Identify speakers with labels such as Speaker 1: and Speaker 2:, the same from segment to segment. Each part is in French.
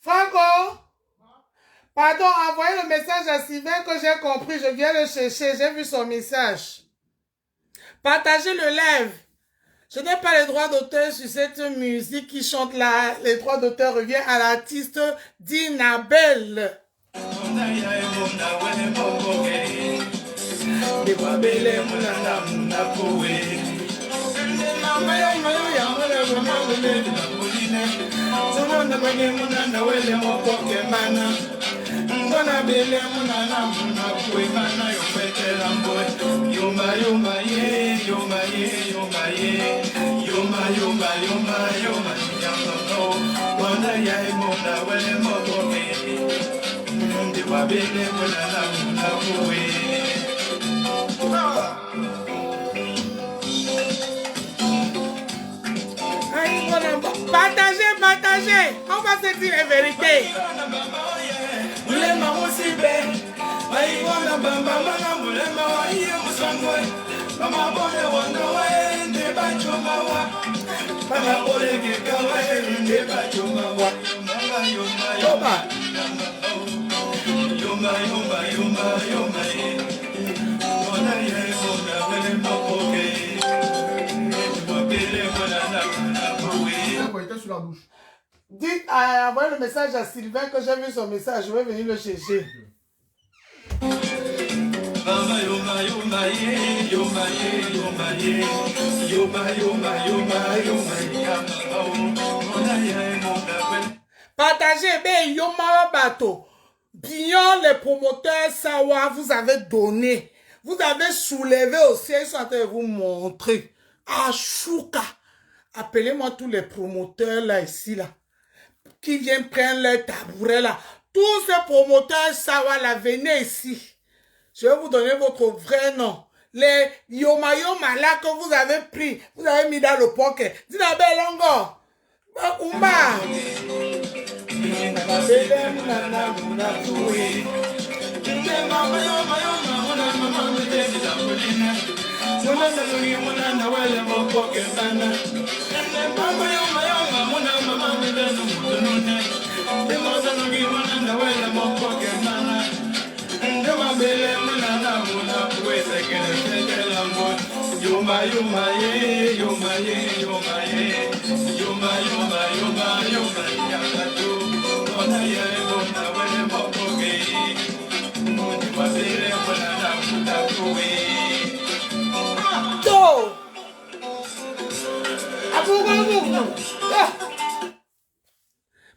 Speaker 1: Franco, pardon, envoyez le message à Sylvain que j'ai compris, je viens le chercher, j'ai vu son message. Partagez le live. Je n'ai pas les droits d'auteur sur cette musique qui chante là. Les droits d'auteur reviennent à l'artiste Dinabel. Partagez, partagez. On va se dire la vérité. Dites, envoyez le message à Sylvain que j'ai vu son message. Je vais venir le chercher. Partagez, ben Yoma Bato. Bien les promoteurs Sawa, vous avez donné. Vous avez soulevé aussi, ils sont en train de vous montrer. Chouka. Appelez-moi tous les promoteurs là, ici, là. Qui viennent prendre leur tabouret là. Tous ces promoteurs Sawa là, venez ici. Je vais vous donner votre vrai nom. Les Yoma Yoma là que vous avez pris, vous avez mis dans le pocket. Dinabel Longo. Umba.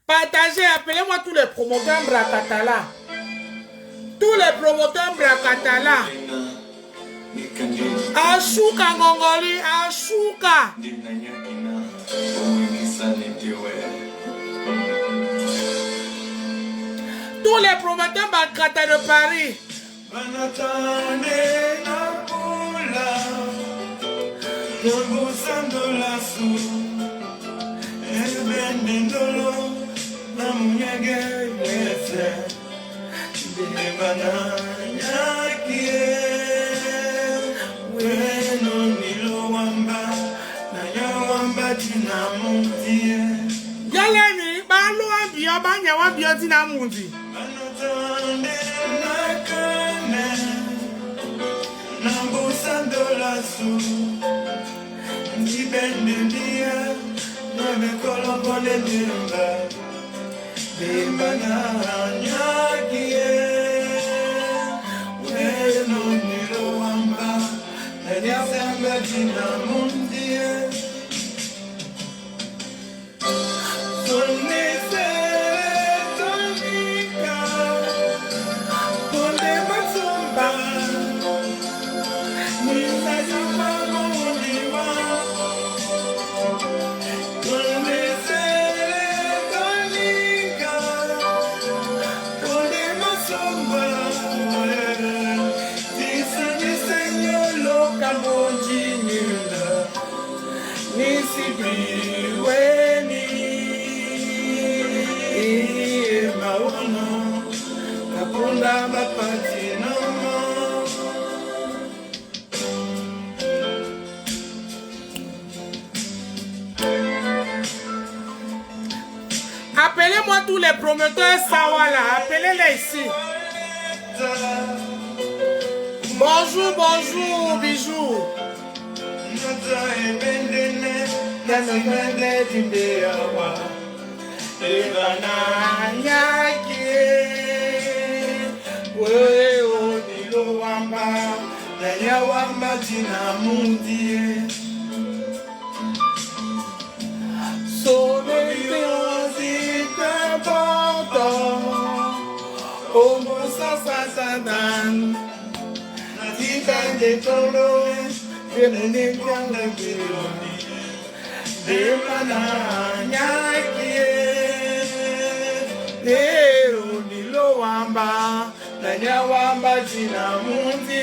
Speaker 1: Partagez, appelez-moi tous les promoteurs Bracatala. Tous les promoteurs Bracatala. Ashuka Ngongoli, Ashuka. Tous les promoteurs Bracata de Paris. Yaleni, balu ambio, banya wambio tina mundi. Appelez-moi tous les promoteurs Sawala, appelez-les ici. Bonjour, bonjour, bijou.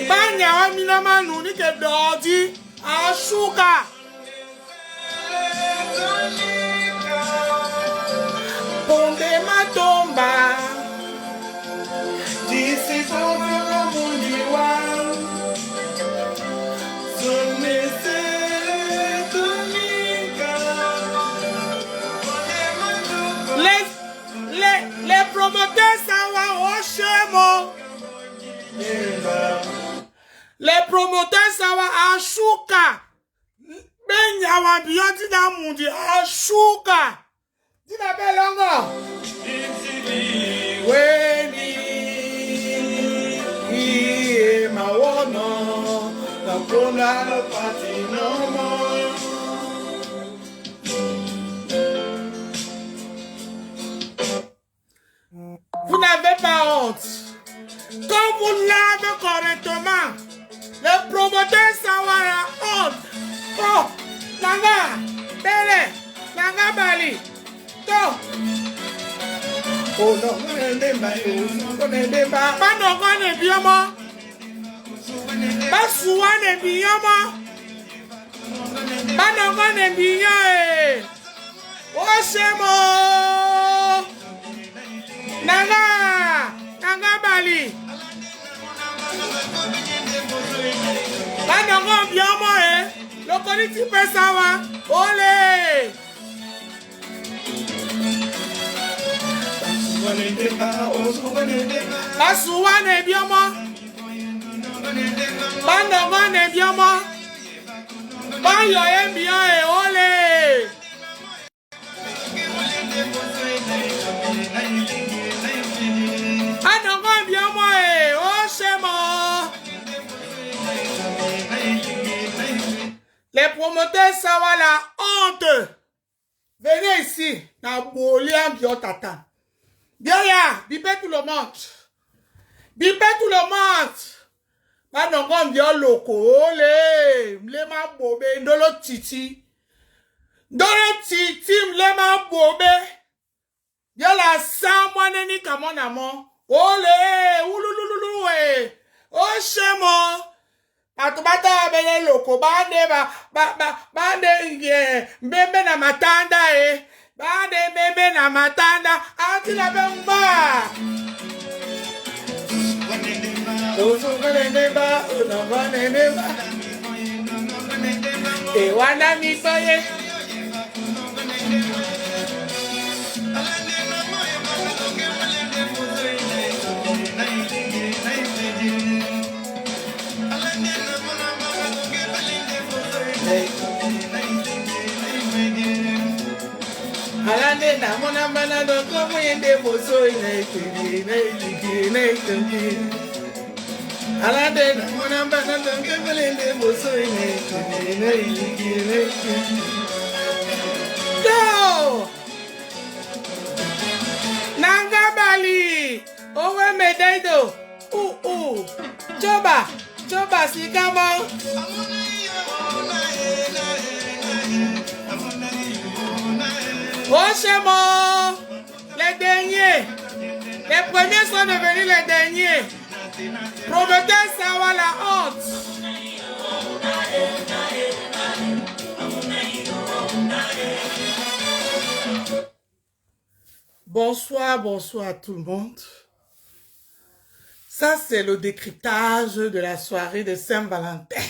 Speaker 1: Banya wa mina manu ni ke doji ashuka Ponde matomba disi foforo mundiwa sonese tonika les promoteurs sawa oshemo. Les promoteurs sawa ashuka benya wa biyoti na mundi ashuka dina belongo weni iye mawono na kona no pati no more. Vous n'avez pas honte. Quand vous lavez correctement, les promoteurs Sawara honte. Oh, Nanga, Bele, Nanga Bali, To. Oh non, on est des pas non, on est bien moi. Pas souvent on est bien moi. Pas non, on est bien. Oh, c'est moi. Banongo bien moi, le politique peut savoir. Olé. Basouane bien moi. Banongo bien moi. Banyo bien et olé. Banongo bien moi et oh chez moi. Les promoteurs, ça va la honte. Venez ici, dans Bolien Biotata. Bien là, bipez tout le monde. Bipez tout le monde. Madame, bien loco, olé. Mlema bobe, ndolo titi. Ndolo titi, mlema bobe. Bien la sang, moi, neni, kamon amon. Olé, oulouloulou, eh. Oh, chez moi. Atubata bene loko bande bande mbembe na matanda bande mbembe na matanda atila bemba ozo bene ba ono bene ba e wana mi soye Alande na mona mana do komo yende boso ina ikiri na ikiri na ikiri. Alande na mona mana do komo yende boso ina ikiri na ikiri na ikiri. Go! Nanga Bali, owe medaido. Choba sikamo. Oh chez moi, les derniers, les premiers sont devenus les derniers. Prometteur, ça va la honte. Bonsoir à tout le monde. Ça, c'est le décryptage de la soirée de Saint-Valentin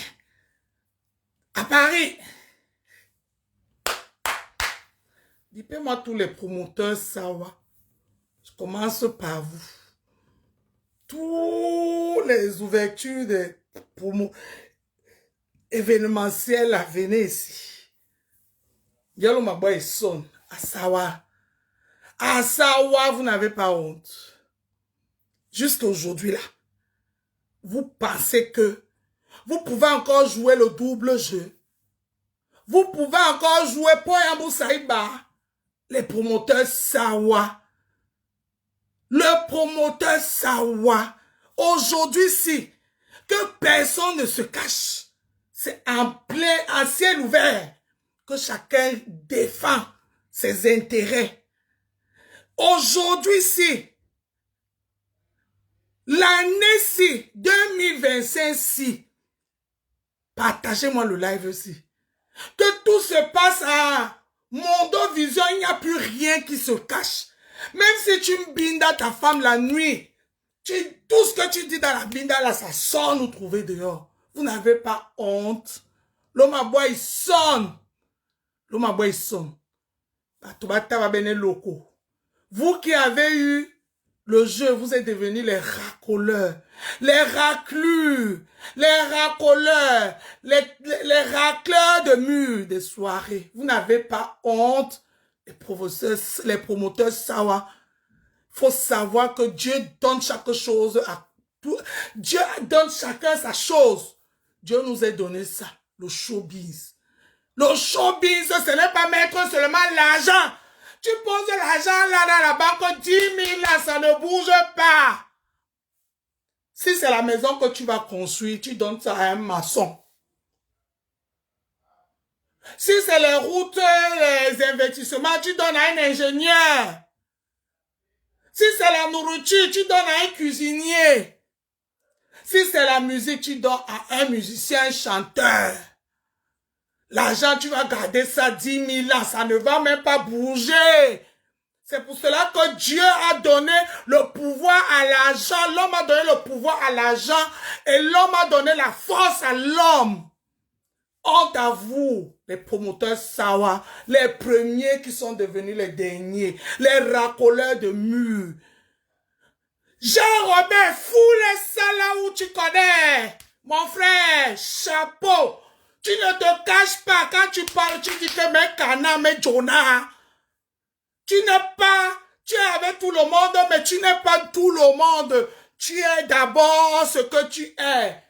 Speaker 1: à Paris. Dites-moi tous les promoteurs, ça va. Je commence par vous. Tous les ouvertures des promos événementielles à venir ici. Yalo Maboy sonne. À Sawa, vous n'avez pas honte. Jusqu'aujourd'hui là, vous pensez que vous pouvez encore jouer le double jeu. Vous pouvez encore jouer pour Yambou Saïba. Les promoteurs Sawa. Le promoteur Sawa. Aujourd'hui, si que personne ne se cache, c'est en ciel ouvert que chacun défend ses intérêts. Aujourd'hui, si l'année 2025, partagez-moi le live aussi. Que tout se passe à Mondo Vision, il n'y a plus rien qui se cache. Même si tu me bindas ta femme la nuit, tout ce que tu dis dans la binda là, ça sort nous trouver dehors. Vous n'avez pas honte. L'homme à bois, il sonne. L'homme à bois, il sonne. Vous qui avez eu le jeu, vous êtes devenus les racoleurs, les raclus, les racoleurs, les racleurs de murs des soirées. Vous n'avez pas honte, les promoteurs Sawa. Il faut savoir que Dieu donne chaque chose à tout. Dieu donne chacun sa chose. Dieu nous a donné ça, le showbiz. Le showbiz, ce n'est pas mettre seulement l'argent. Tu poses l'argent là dans la banque, 10 000 là, ça ne bouge pas. Si c'est la maison que tu vas construire, tu donnes ça à un maçon. Si c'est les routes, les investissements, tu donnes à un ingénieur. Si c'est la nourriture, tu donnes à un cuisinier. Si c'est la musique, tu donnes à un musicien, un chanteur. L'argent, tu vas garder ça 10 000 là, ça ne va même pas bouger. C'est pour cela que Dieu a donné le pouvoir à l'argent. L'homme a donné le pouvoir à l'argent et l'homme a donné la force à l'homme. Honte à vous, les promoteurs Sawa, les premiers qui sont devenus les derniers, les racoleurs de murs. Jean-Robert, fous les salles là où tu connais. Mon frère, chapeau. Tu ne te caches pas quand tu parles, tu dis que mes Kana, mes Jonah. Tu n'es pas, tu es avec tout le monde, mais tu n'es pas tout le monde. Tu es d'abord ce que tu es.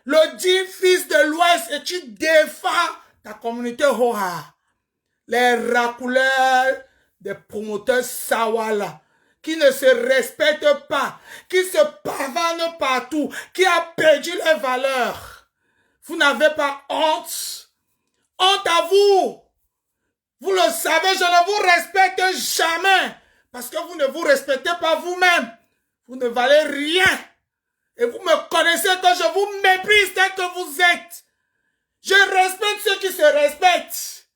Speaker 1: Le dit fils de l'Ouest et tu défends ta communauté Hoha. Les racouleurs des promoteurs Sawala qui ne se respectent pas, qui se pavanent partout, qui a perdu leurs valeurs. Vous n'avez pas honte. Honte à vous. Vous le savez, je ne vous respecte jamais. Parce que vous ne vous respectez pas vous-même. Vous ne valez rien. Et vous me connaissez que je vous méprise tel que vous êtes. Je respecte ceux qui se respectent.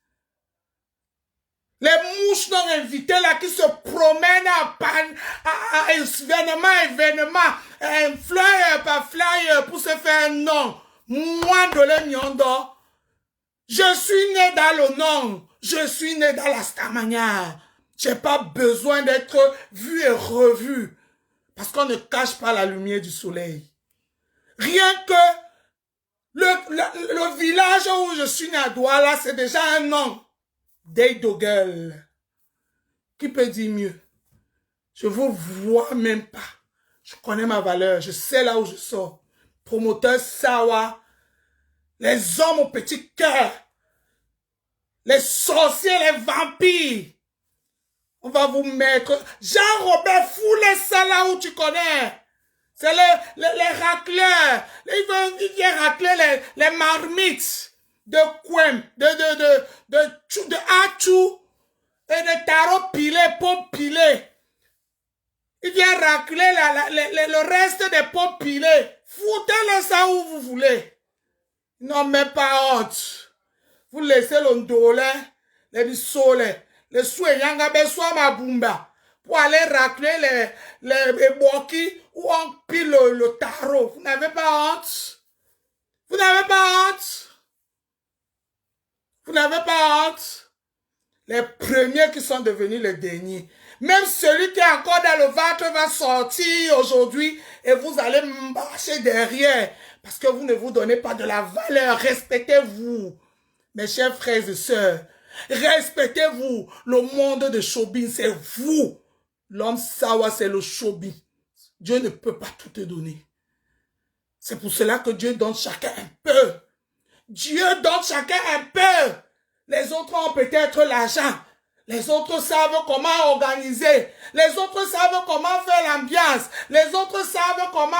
Speaker 1: Les mouches non invitées là qui se promènent à événement, flyer par flyer pour se faire un nom. Moi, de l'Emiondo, je suis né dans le nom. Je suis né dans la Stamania. Je n'ai pas besoin d'être vu et revu. Parce qu'on ne cache pas la lumière du soleil. Rien que le village où je suis né à Douala, c'est déjà un nom. Deidogel. Qui peut dire mieux? Je vous vois même pas. Je connais ma valeur. Je sais là où je sors. Promoteur Sawa. Les hommes au petit cœur. Les sorciers, les vampires. On va vous mettre... Jean-Robert, fous les salles là où tu connais. C'est les racleurs. Ils viennent racler les marmites de Kwem, de Achou et de Taro pilé, pommes pilées. Ils viennent racler le reste des pommes pilées. Foutez-le ça où vous voulez. Non, mais pas honte. Vous laissez le ndolé, les bissolés, les souayanga, bessois ma bumba, pour aller racler les boki où on pile le tarot. Vous n'avez pas honte? Vous n'avez pas honte? Vous n'avez pas honte? Les premiers qui sont devenus les derniers. Même celui qui est encore dans le ventre va sortir aujourd'hui et vous allez marcher derrière parce que vous ne vous donnez pas de la valeur. Respectez-vous. Mes chers frères et sœurs, respectez-vous. Le monde de Shobin, c'est vous. L'homme Sawa, c'est le Shobin. Dieu ne peut pas tout te donner. C'est pour cela que Dieu donne chacun un peu. Dieu donne chacun un peu. Les autres ont peut-être l'argent. Les autres savent comment organiser. Les autres savent comment faire l'ambiance. Les autres savent comment...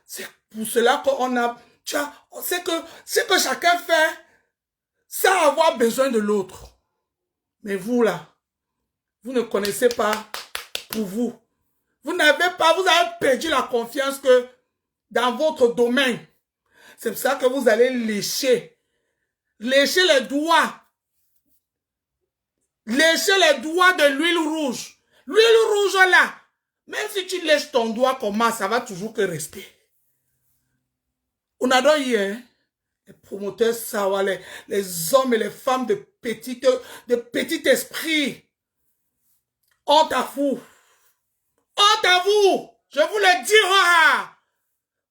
Speaker 1: C'est pour cela qu'on a... Tu vois, c'est que chacun fait... sans avoir besoin de l'autre. Mais vous là, vous ne connaissez pas pour vous. Vous n'avez pas, vous avez perdu la confiance que dans votre domaine. C'est pour ça que vous allez lécher. Lécher les doigts. Lécher les doigts de l'huile rouge. L'huile rouge là, même si tu lèches ton doigt comment, ça va toujours que rester. On adore hier. Les promoteurs Sawa, les hommes et les femmes de petit esprit. Honte à vous. Honte à vous. Je vous le dis.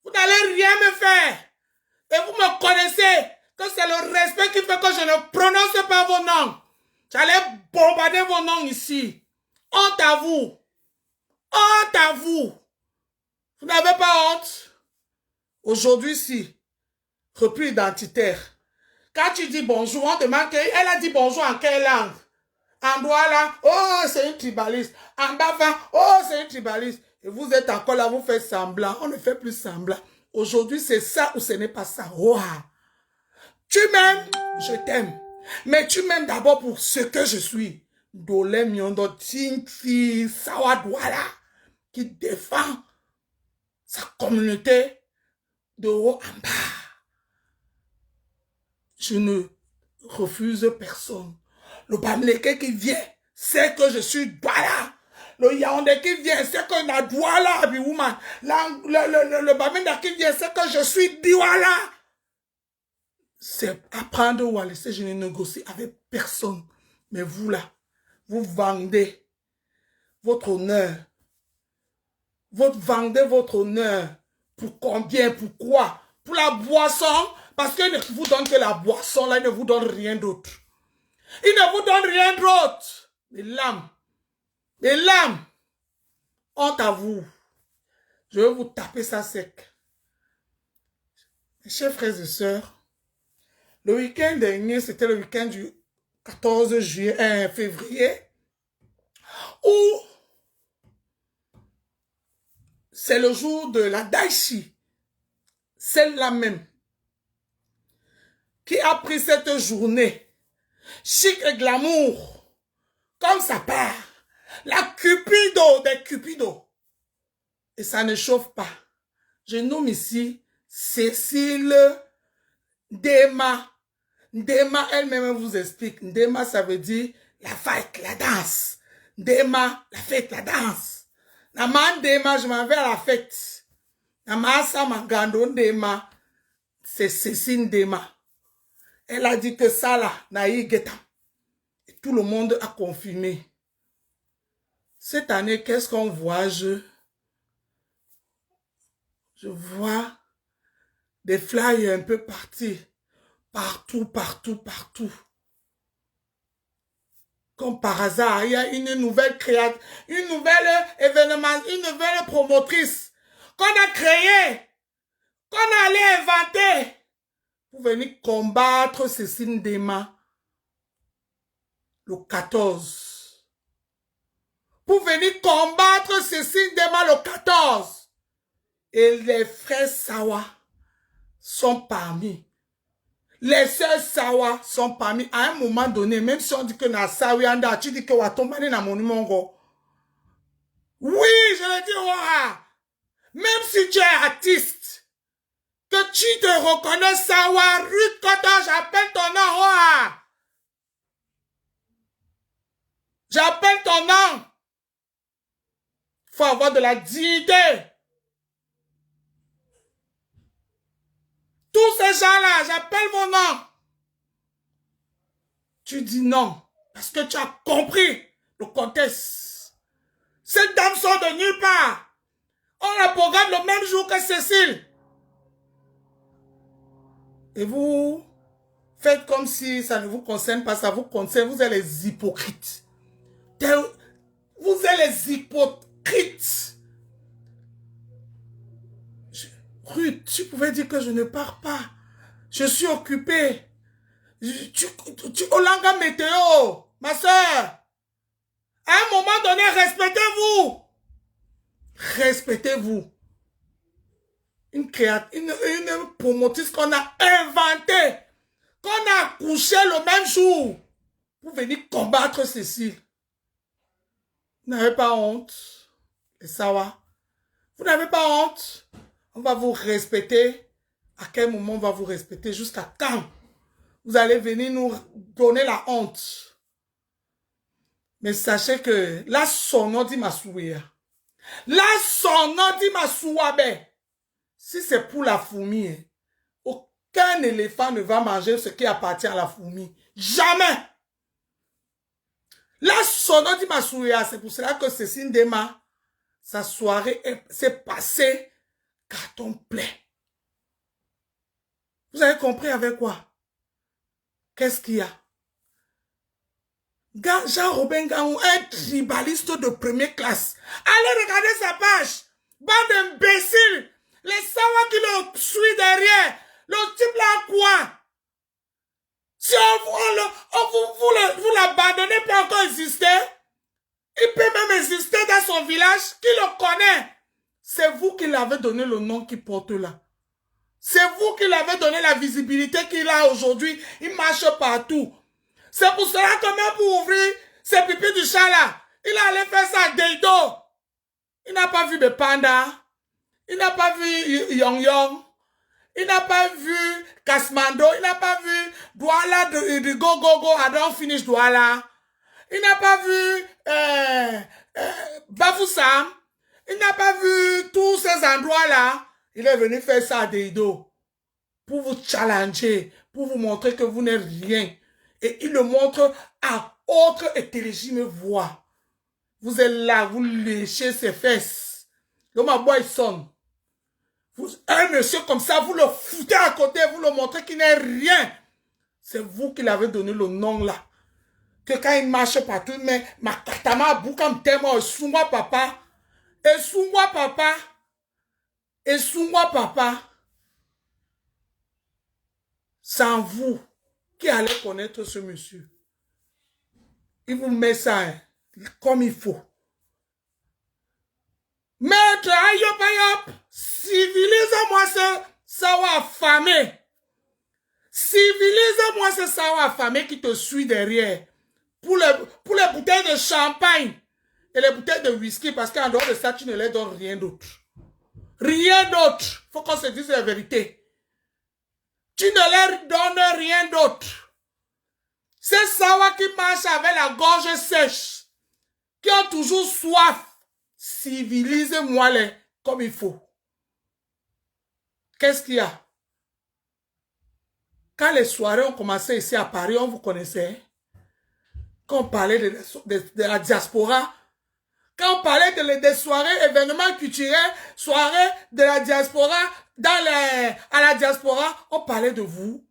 Speaker 1: Vous n'allez rien me faire. Et vous me connaissez que c'est le respect qui fait que je ne prononce pas vos noms. J'allais bombarder vos noms ici. Honte à vous. Honte à vous. Vous n'avez pas honte. Aujourd'hui, si. Repris identitaire. Quand tu dis bonjour, on demande elle a dit bonjour en quelle langue? En Douala, oh, c'est une tribaliste. En Bafa, oh, c'est une tribaliste. Et vous êtes encore là, vous faites semblant. On ne fait plus semblant. Aujourd'hui, c'est ça ou ce n'est pas ça. Oh. Tu m'aimes, je t'aime. Mais tu m'aimes d'abord pour ce que je suis. Dole Miondo Tinti Sawa Douala, qui défend sa communauté de haut en bas. Je ne refuse personne. Le Bamileke qui vient sait que je suis Douala. le Yaoundé qui vient, c'est que la Douala, woman. Le Bamenda qui vient, c'est que je suis Douala. C'est apprendre ou à laisser, je ne négocie avec personne. Mais vous là, vous vendez votre honneur. Vous vendez votre honneur. Pour combien? Pourquoi? Pour la boisson? Parce qu'il ne vous donne que la boisson, là, il ne vous donne rien d'autre. Il ne vous donne rien d'autre. Les lames, honte à vous. Je vais vous taper ça sec. Mes chers frères et sœurs, le week-end dernier, c'était le week-end du 14 février, où c'est le jour de la Daichi, celle-là même, qui a pris cette journée chic et glamour, comme ça part, la Cupido des Cupidos. Et ça ne chauffe pas. Je nomme ici Cécile Ndema. Ndema, elle-même vous explique. Ndema, ça veut dire la fête, la danse. Ndema, la fête, la danse. Nama Ndema, je m'en vais à la fête. Nama Samangando Ndema, c'est Cécile Ndema. Elle a dit que ça là, naï guetta. Et tout le monde a confirmé. Cette année, qu'est-ce qu'on voit? Je vois des flyers un peu partis. Partout. Comme par hasard, il y a une nouvelle créatrice, une nouvelle événement, une nouvelle promotrice qu'on a créée, qu'on a allé inventer pour venir combattre Cécile Ndema le 14. Pour venir combattre Cécile Ndema le 14. Et les frères Sawa sont parmi. Les sœurs Sawa sont parmi. À un moment donné, même si on dit que na Sawianda, tu dis que Watombani na monimongo. Oui, je le dis, Ouah. Même si tu es artiste, que tu te reconnais Sawa, Ruth Koto, j'appelle ton nom, Ouah. J'appelle ton nom. Faut avoir de la dignité. Tous ces gens-là, j'appelle mon nom. Tu dis non, parce que tu as compris le contexte. Ces dames sont de nulle part. On la programme le même jour que Cécile. Et vous faites comme si ça ne vous concerne pas, ça vous concerne. Vous êtes les hypocrites. Vous êtes les hypocrites. Ruth, tu pouvais dire que je ne pars pas. Je suis occupée. Olanga météo, ma soeur. À un moment donné, respectez-vous. Respectez-vous. Une promotrice qu'on a inventée, qu'on a accouché le même jour pour venir combattre Cécile. Vous n'avez pas honte, et ça va. Vous n'avez pas honte. On va vous respecter. À quel moment on va vous respecter? Jusqu'à quand vous allez venir nous donner la honte? Mais sachez que la sono dit ma souya. La sono dit ma souabe. Si c'est pour la fourmi, aucun éléphant ne va manger ce qui appartient à la fourmi. Jamais. La sono dit ma souya. C'est pour cela que Cécile Ndema, sa soirée s'est passée carton plein. Vous avez compris avec quoi? Qu'est-ce qu'il y a? Jean-Robin Gaou, un tribaliste de première classe. Allez regarder sa page. Bande d'imbéciles. Les savants qui le suivent derrière. Le type là quoi? Si vous l'abandonnez, peut encore exister. Il peut même exister dans son village. Qui le connaît? C'est vous qui l'avez donné le nom qu'il porte là. C'est vous qui l'avez donné la visibilité qu'il a aujourd'hui. Il marche partout. C'est pour cela que même pour ouvrir ses pipis du chat là, il allait faire ça à Deido. Il n'a pas vu de panda. Il n'a pas vu Yong Yong. Il n'a pas vu Kasmando. Il n'a pas vu Douala de Go Go Go. I don't finish Douala. Il n'a pas vu Bafoussam. Il n'a pas vu tous ces endroits-là. Il est venu faire ça à Deido pour vous challenger, pour vous montrer que vous n'êtes rien. Et il le montre à autre intelligime voix. Vous êtes là, vous léchez ses fesses. Le maboy sonne. Un monsieur comme ça, vous le foutez à côté, vous le montrez qu'il n'est rien. C'est vous qui l'avez donné le nom là. Que quand il marche partout, mais ma katama boukam tellement, et sous-moi papa, et sous-moi papa, et sous-moi papa. Sans vous, qui allez connaître ce monsieur? Il vous met ça hein, comme il faut. Maître Ayop Ayop, civilise-moi ce sawa affamé. Civilise-moi ce sawa affamé qui te suit derrière. Pour les bouteilles de champagne et les bouteilles de whisky, parce qu'en dehors de ça, tu ne leur donnes rien d'autre. Rien d'autre. Il faut qu'on se dise la vérité. Tu ne leur donnes rien d'autre. Ces sawa qui marchent avec la gorge sèche, qui ont toujours soif, civilise-moi les comme il faut. Qu'est-ce qu'il y a? Quand les soirées ont commencé ici à Paris, on vous connaissait. Quand on parlait de la diaspora, quand on parlait des soirées, événements culturels, soirées de la diaspora, à la diaspora, on parlait de vous.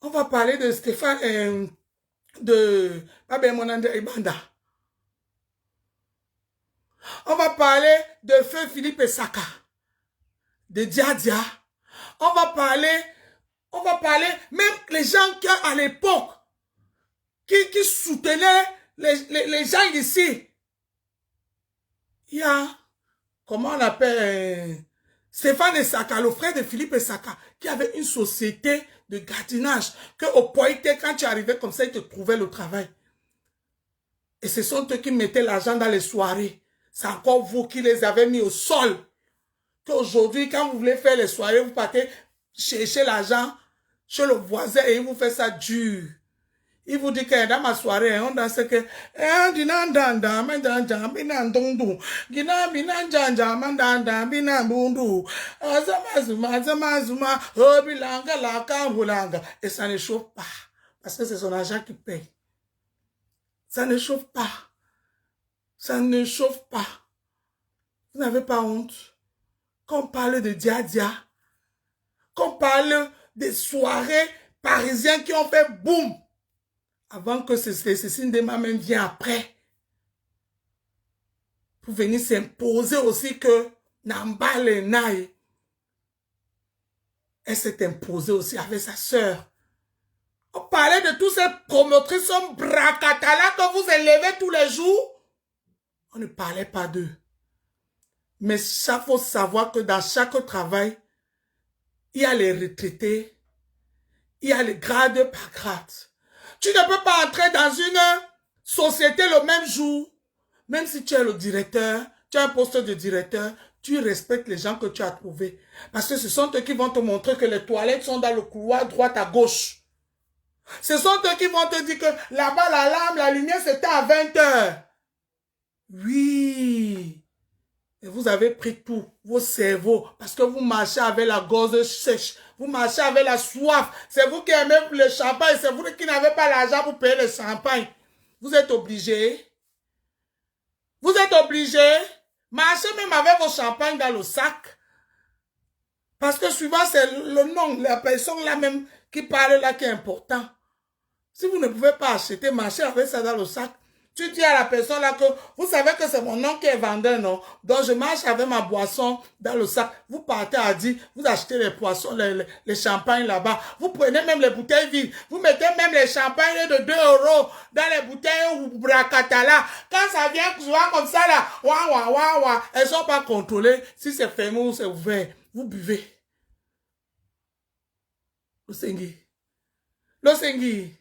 Speaker 1: On va parler de Stéphane, de Babé Ibanda. On va parler de Feu Philippe Esaka, de Diadia. On va parler, même les gens qui, à l'époque, qui soutenaient les gens ici. Il y a, comment on appelle, Stéphane Esaka, le frère de Philippe Esaka, qui avait une société de gardiennage, qu'au Poïté, quand tu arrivais comme ça, ils te trouvaient le travail. Et ce sont eux qui mettaient l'argent dans les soirées. C'est encore vous qui les avez mis au sol. Qu'aujourd'hui, quand vous voulez faire les soirées, vous partez chercher l'argent chez le voisin et il vous fait ça dur. Il vous dit que dans ma soirée, on danse que et ça ne chauffe pas. Parce que c'est son argent qui paye. Ça ne chauffe pas. Ça ne chauffe pas. Vous n'avez pas honte. Quand on parle de Diadia, quand on parle des soirées parisiennes qui ont fait boum, avant que Cécile Dema même vienne après, pour venir s'imposer aussi que Namba Lenaï, elle s'est imposée aussi avec sa sœur. On parlait de tous ces promotrices bracatala que vous élevez tous les jours. On ne parlait pas d'eux. Mais il faut savoir que dans chaque travail, il y a les retraités, il y a les grades par grade. Tu ne peux pas entrer dans une société le même jour, même si tu es le directeur, tu as un poste de directeur, tu respectes les gens que tu as trouvés. Parce que ce sont eux qui vont te montrer que les toilettes sont dans le couloir droite à gauche. Ce sont eux qui vont te dire que là-bas, la lampe, la lumière, c'était à 20 h. Oui. Et vous avez pris tout, vos cerveaux, parce que vous marchez avec la gorge sèche, vous marchez avec la soif. C'est vous qui aimez le champagne, c'est vous qui n'avez pas l'argent pour payer le champagne. Vous êtes obligés. Vous êtes obligés. Marchez même avec vos champagnes dans le sac. Parce que souvent, c'est le nom, la personne là même qui parle là qui est important. Si vous ne pouvez pas acheter, marchez avec ça dans le sac. Tu dis à la personne là que vous savez que c'est mon nom qui est vendeur, non? Donc je marche avec ma boisson dans le sac. Vous partez à dire, vous achetez les poissons, les champagnes là-bas. Vous prenez même les bouteilles vides. Vous mettez même les champagnes de 2 € dans les bouteilles ou bracatala. Quand ça vient souvent comme ça là, elles sont pas contrôlées. Si c'est fermé ou c'est ouvert, vous buvez. Le Sengui,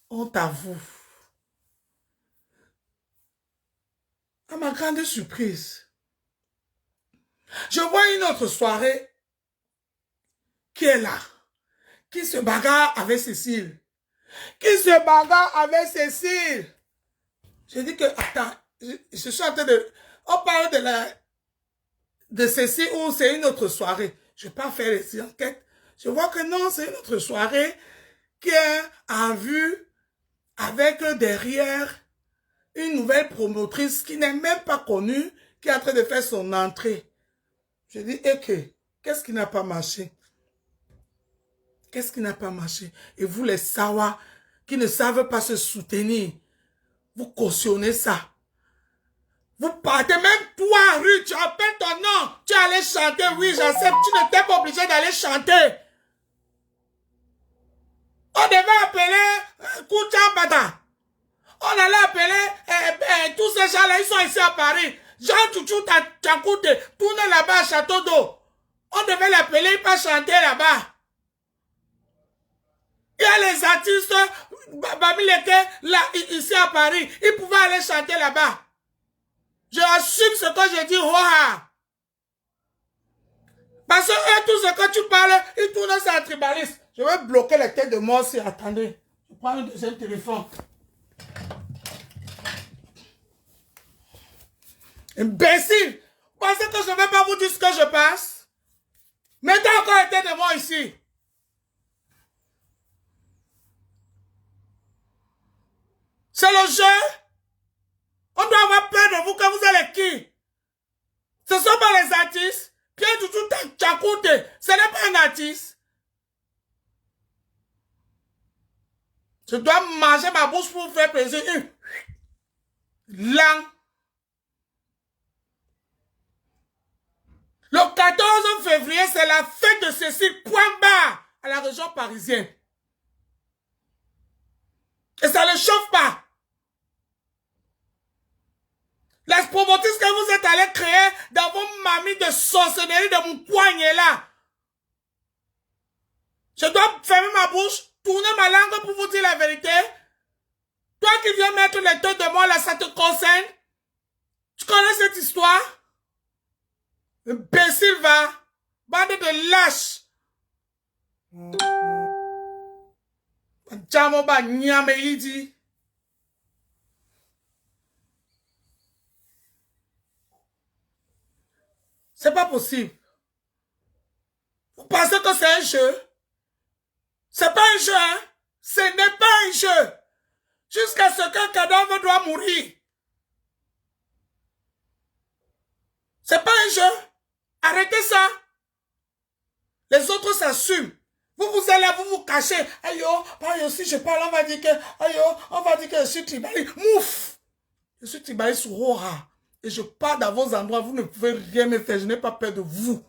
Speaker 1: honte à vous. À ma grande surprise, je vois une autre soirée qui est là, qui se bagarre avec Cécile. qui se bagarre avec Cécile. Je dis que, attends, je suis en train de... On parle de Cécile ou c'est une autre soirée. Je ne vais pas faire les enquêtes. Je vois que non, c'est une autre soirée qui est en vue avec derrière une nouvelle promotrice qui n'est même pas connue, qui est en train de faire son entrée. Je dis, et qu'est-ce qui n'a pas marché? Qu'est-ce qui n'a pas marché? Et vous les Sawa qui ne savent pas se soutenir, vous cautionnez ça. Vous partez, même toi, Ruth, tu appelles ton nom, tu allais chanter, oui, j'accepte, tu n'étais pas obligé d'aller chanter. On devait appeler Koucha Bata. On allait appeler tous ces gens-là, ils sont ici à Paris. Jean Touchou Tchakoute, tournez là-bas à Château d'Eau. On devait l'appeler, pas chanter là-bas. Il y a les artistes, Babileke, là, ici à Paris, ils pouvaient aller chanter là-bas. Je assume ce que je dis, Roha. Parce que eux, tout ce que tu parles, ils tournent ça à tribaliste. Je vais bloquer les têtes de moi aussi. Attendez, je prends un deuxième téléphone. Imbécile! Vous pensez que je ne vais pas vous dire ce que je passe? Mettez encore les têtes de moi ici. C'est le jeu. On doit avoir peur de vous que vous allez qui? Ce ne sont pas les artistes. Pierre Toutou Tchakoute, ce n'est pas un artiste. Je dois manger ma bouche pour vous faire plaisir. Langue. Le 14 février, c'est la fête de Cécile, point barre, à la région parisienne. Et ça ne chauffe pas. Les promotrices que vous êtes allés créer dans vos mamies de sorcellerie de mon poignet là. Je dois fermer ma bouche, tourner ma langue pour vous dire la vérité. Toi qui viens mettre les têtes de moi là, ça te concerne? Tu connais cette histoire? Imbécile va. Bande de lâches. Djamoba Nyameidi. C'est pas possible. Vous pensez que c'est un jeu? C'est pas un jeu, hein? Ce n'est pas un jeu. Jusqu'à ce qu'un cadavre doit mourir. C'est pas un jeu. Arrêtez ça. Les autres s'assument. Vous allez, vous cachez. Aïe, aïe, si je parle, on va dire que, aïe, on va dire que je suis tribaliste. Mouf! Je suis tribaliste sur Roha. Et je pars dans vos endroits, vous ne pouvez rien me faire, je n'ai pas peur de vous.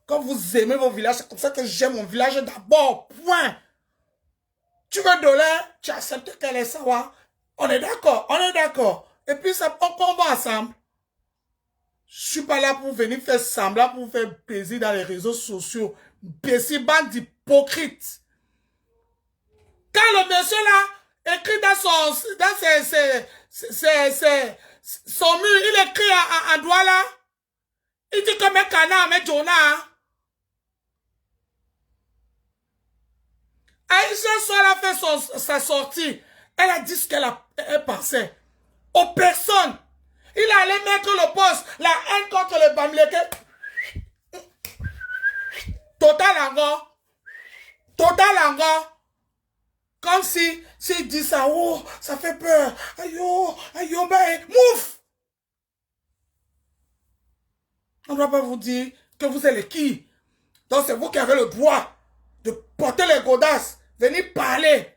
Speaker 1: Quand vous aimez vos villages, c'est comme ça que j'aime mon village d'abord, point. Tu veux dollar, tu acceptes qu'elle est sawa. On est d'accord, on est d'accord. Et puis ça, on combat ensemble. Je suis pas là pour venir faire semblant, pour faire plaisir dans les réseaux sociaux. Béci, bande d'hypocrites. Quand le monsieur là écrit dans son mur, il écrit en doigt là. Il dit que mes canards, mes Jonah. Aïcha Sola a fait sa sortie. Elle a dit ce qu'elle pensait. Aux personnes. Il allait mettre le poste, la haine contre le Bamileke. Total encore. Total encore. Comme si il dit ça, oh, ça fait peur. Aïe, aïe, ben, mouf. On ne doit pas vous dire que vous êtes les qui. Donc c'est vous qui avez le droit de porter les godasses, venir parler.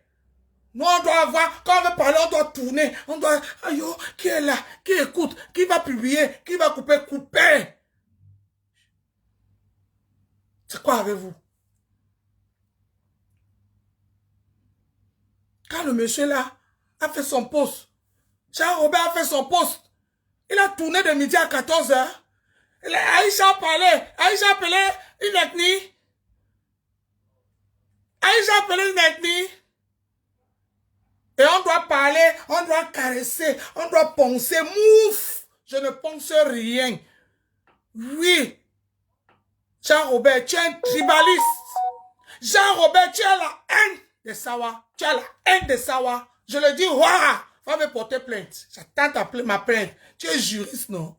Speaker 1: Nous, on doit avoir, quand on veut parler, on doit tourner. On doit, aïe, qui est là, qui écoute, qui va publier, qui va couper. C'est quoi avec vous? Quand le monsieur là a fait son poste, Jean-Robert a fait son poste, il a tourné de midi à 14h. Aïcha parlait, Aïcha appelait une ethnie. Aïcha appelait une ethnie. Et on doit parler, on doit caresser, on doit penser. Mouf! Je ne pense rien. Oui. Jean-Robert, tu es un tribaliste. Jean-Robert, tu as la haine des Sawa. tu as la haine de Sawa. Je le dis, waouh, va me porter plainte. J'attends ma plainte. Tu es juriste, non?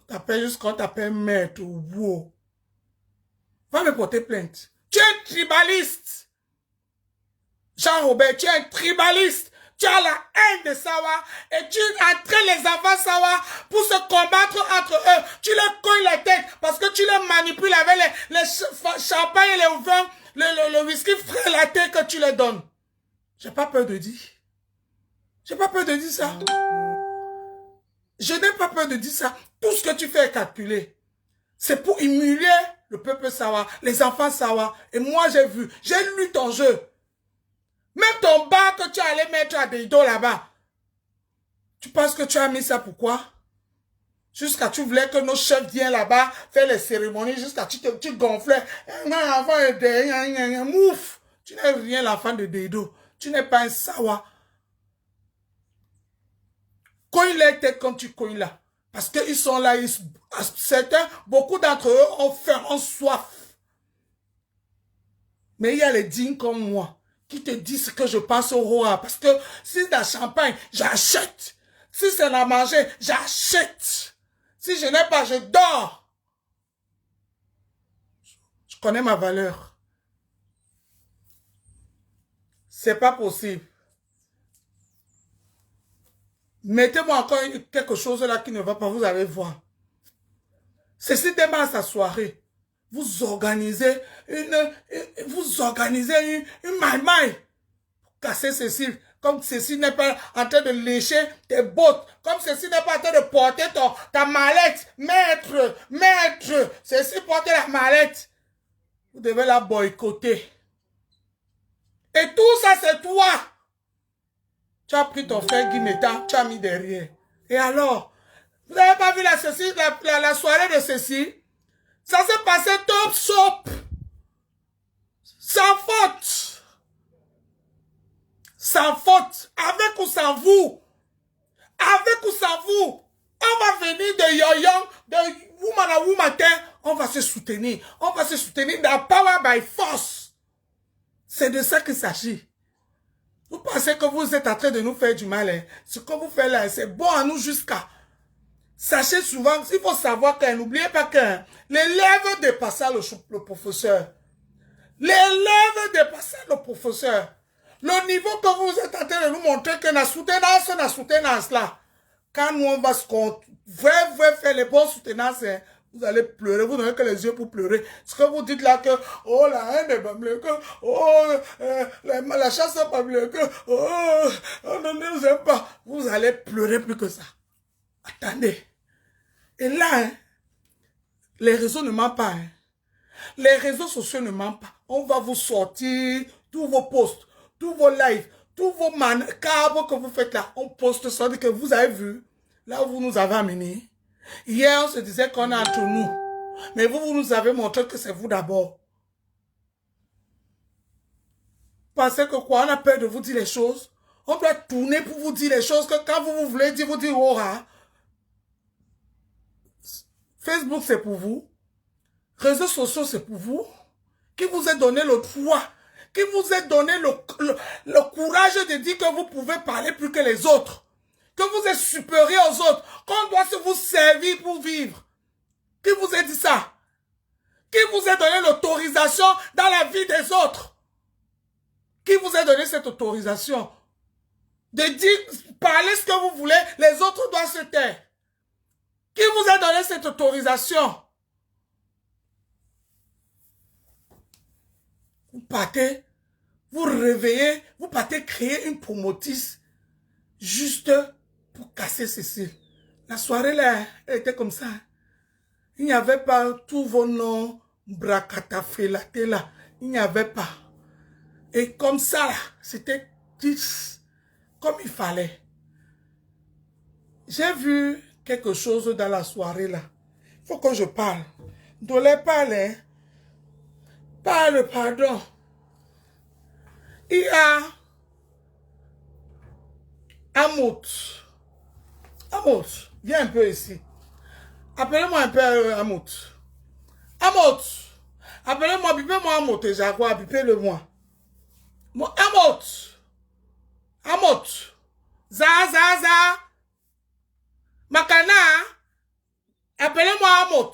Speaker 1: T'appelles juste quand t'appelles maître ou wow. Va me porter plainte. Tu es un tribaliste. Jean-Robert, tu es un tribaliste. Tu as la haine de Sawa et tu entraînes les enfants Sawa pour se combattre entre eux. Tu leur cognes la tête parce que tu les manipules avec les champagnes et les vins, le whisky frais latte que tu leur donnes. J'ai pas peur de dire. J'ai pas peur de dire ça. Je n'ai pas peur de dire ça. Tout ce que tu fais est calculé. C'est pour humilier le peuple Sawa, les enfants Sawa. Et moi, j'ai vu, j'ai lu ton jeu. Même ton bar que tu allais mettre à des dos là-bas. Tu penses que tu as mis ça pourquoi? Jusqu'à tu voulais que nos chefs viennent là-bas faire les cérémonies, jusqu'à tu gonflais. Mouf! Tu n'es rien l'enfant de Deido. Tu n'es pas un Sawa. Cogne les têtes comme tu cognes là. Parce qu'ils sont là, certains, beaucoup d'entre eux ont faim, ont soif. Mais il y a les dignes comme moi qui te disent ce que je pense au roi. Parce que si c'est la champagne, j'achète. Si c'est la manger, j'achète. Si je n'ai pas, je dors. Je connais ma valeur. C'est pas possible. Mettez-moi encore quelque chose là qui ne va pas, vous allez voir. Ceci démarre sa soirée. Vous organisez une maille pour casser Cécile. Comme Cécile n'est pas en train de lécher tes bottes. Comme Cécile n'est pas en train de porter ta mallette. Maître, Cécile porte la mallette. Vous devez la boycotter. Et tout ça, c'est toi. Tu as pris ton frère Guimeta, tu as mis derrière. Et alors, vous n'avez pas vu la soirée de Cécile? Ça s'est passé top soap. Sans faute. Sans faute. Avec ou sans vous. Avec ou sans vous. On va venir de Yoyong, de Woman à Womatin. On va se soutenir. On va se soutenir dans Power by Force. C'est de ça qu'il s'agit. Vous pensez que vous êtes en train de nous faire du mal. Hein? Ce que vous faites là, c'est bon à nous jusqu'à... Sachez souvent, il faut savoir que n'oubliez pas que l'élève dépasse le professeur. L'élève dépasse le professeur. Le niveau que vous êtes en train de nous montrer que la soutenance là. Quand nous on va se faire les bons soutenances, hein, vous allez pleurer, vous n'avez que les yeux pour pleurer. Ce que vous dites là que, oh la haine n'est pas bleue, que, oh la chasse n'est pas bleue, que, oh on ne nous aime pas. Vous allez pleurer plus que ça. Attendez. Et là, hein, les réseaux ne mentent pas. Hein. Les réseaux sociaux ne mentent pas. On va vous sortir tous vos posts, tous vos lives, tous vos câbles que vous faites là. On poste ça, que vous avez vu. Là où vous nous avez amenés. Hier, on se disait qu'on est entre nous. Mais vous nous avez montré que c'est vous d'abord. Pensez que quoi? On a peur de vous dire les choses. On doit tourner pour vous dire les choses que quand vous voulez dire, vous dire, oh, hein. Facebook, c'est pour vous. Réseaux sociaux, c'est pour vous. Qui vous a donné le droit, qui vous a donné le courage de dire que vous pouvez parler plus que les autres. Que vous êtes supérieur aux autres. Qu'on doit se vous servir pour vivre. Qui vous a dit ça? Qui vous a donné l'autorisation dans la vie des autres? Qui vous a donné cette autorisation? De dire, parler ce que vous voulez, les autres doivent se taire. Qui vous a donné cette autorisation? Vous partez, vous réveillez, vous partez créer une promotrice juste pour casser Cécile. La soirée là, elle était comme ça. Il n'y avait pas tous vos noms, bracatafélaté là. Il n'y avait pas. Et comme ça, c'était comme il fallait. J'ai vu quelque chose dans la soirée là. Il faut que je parle. Dolé parle. Parle, pardon. Il y a Amout. Amout, viens un peu ici. Appelez-moi un peu Amout. Amout. Appelez-moi, bipez-moi Amout et Jaguar, bipez-le-moi. Amot. Amot. Za. Makana. Appelez-moi Amot.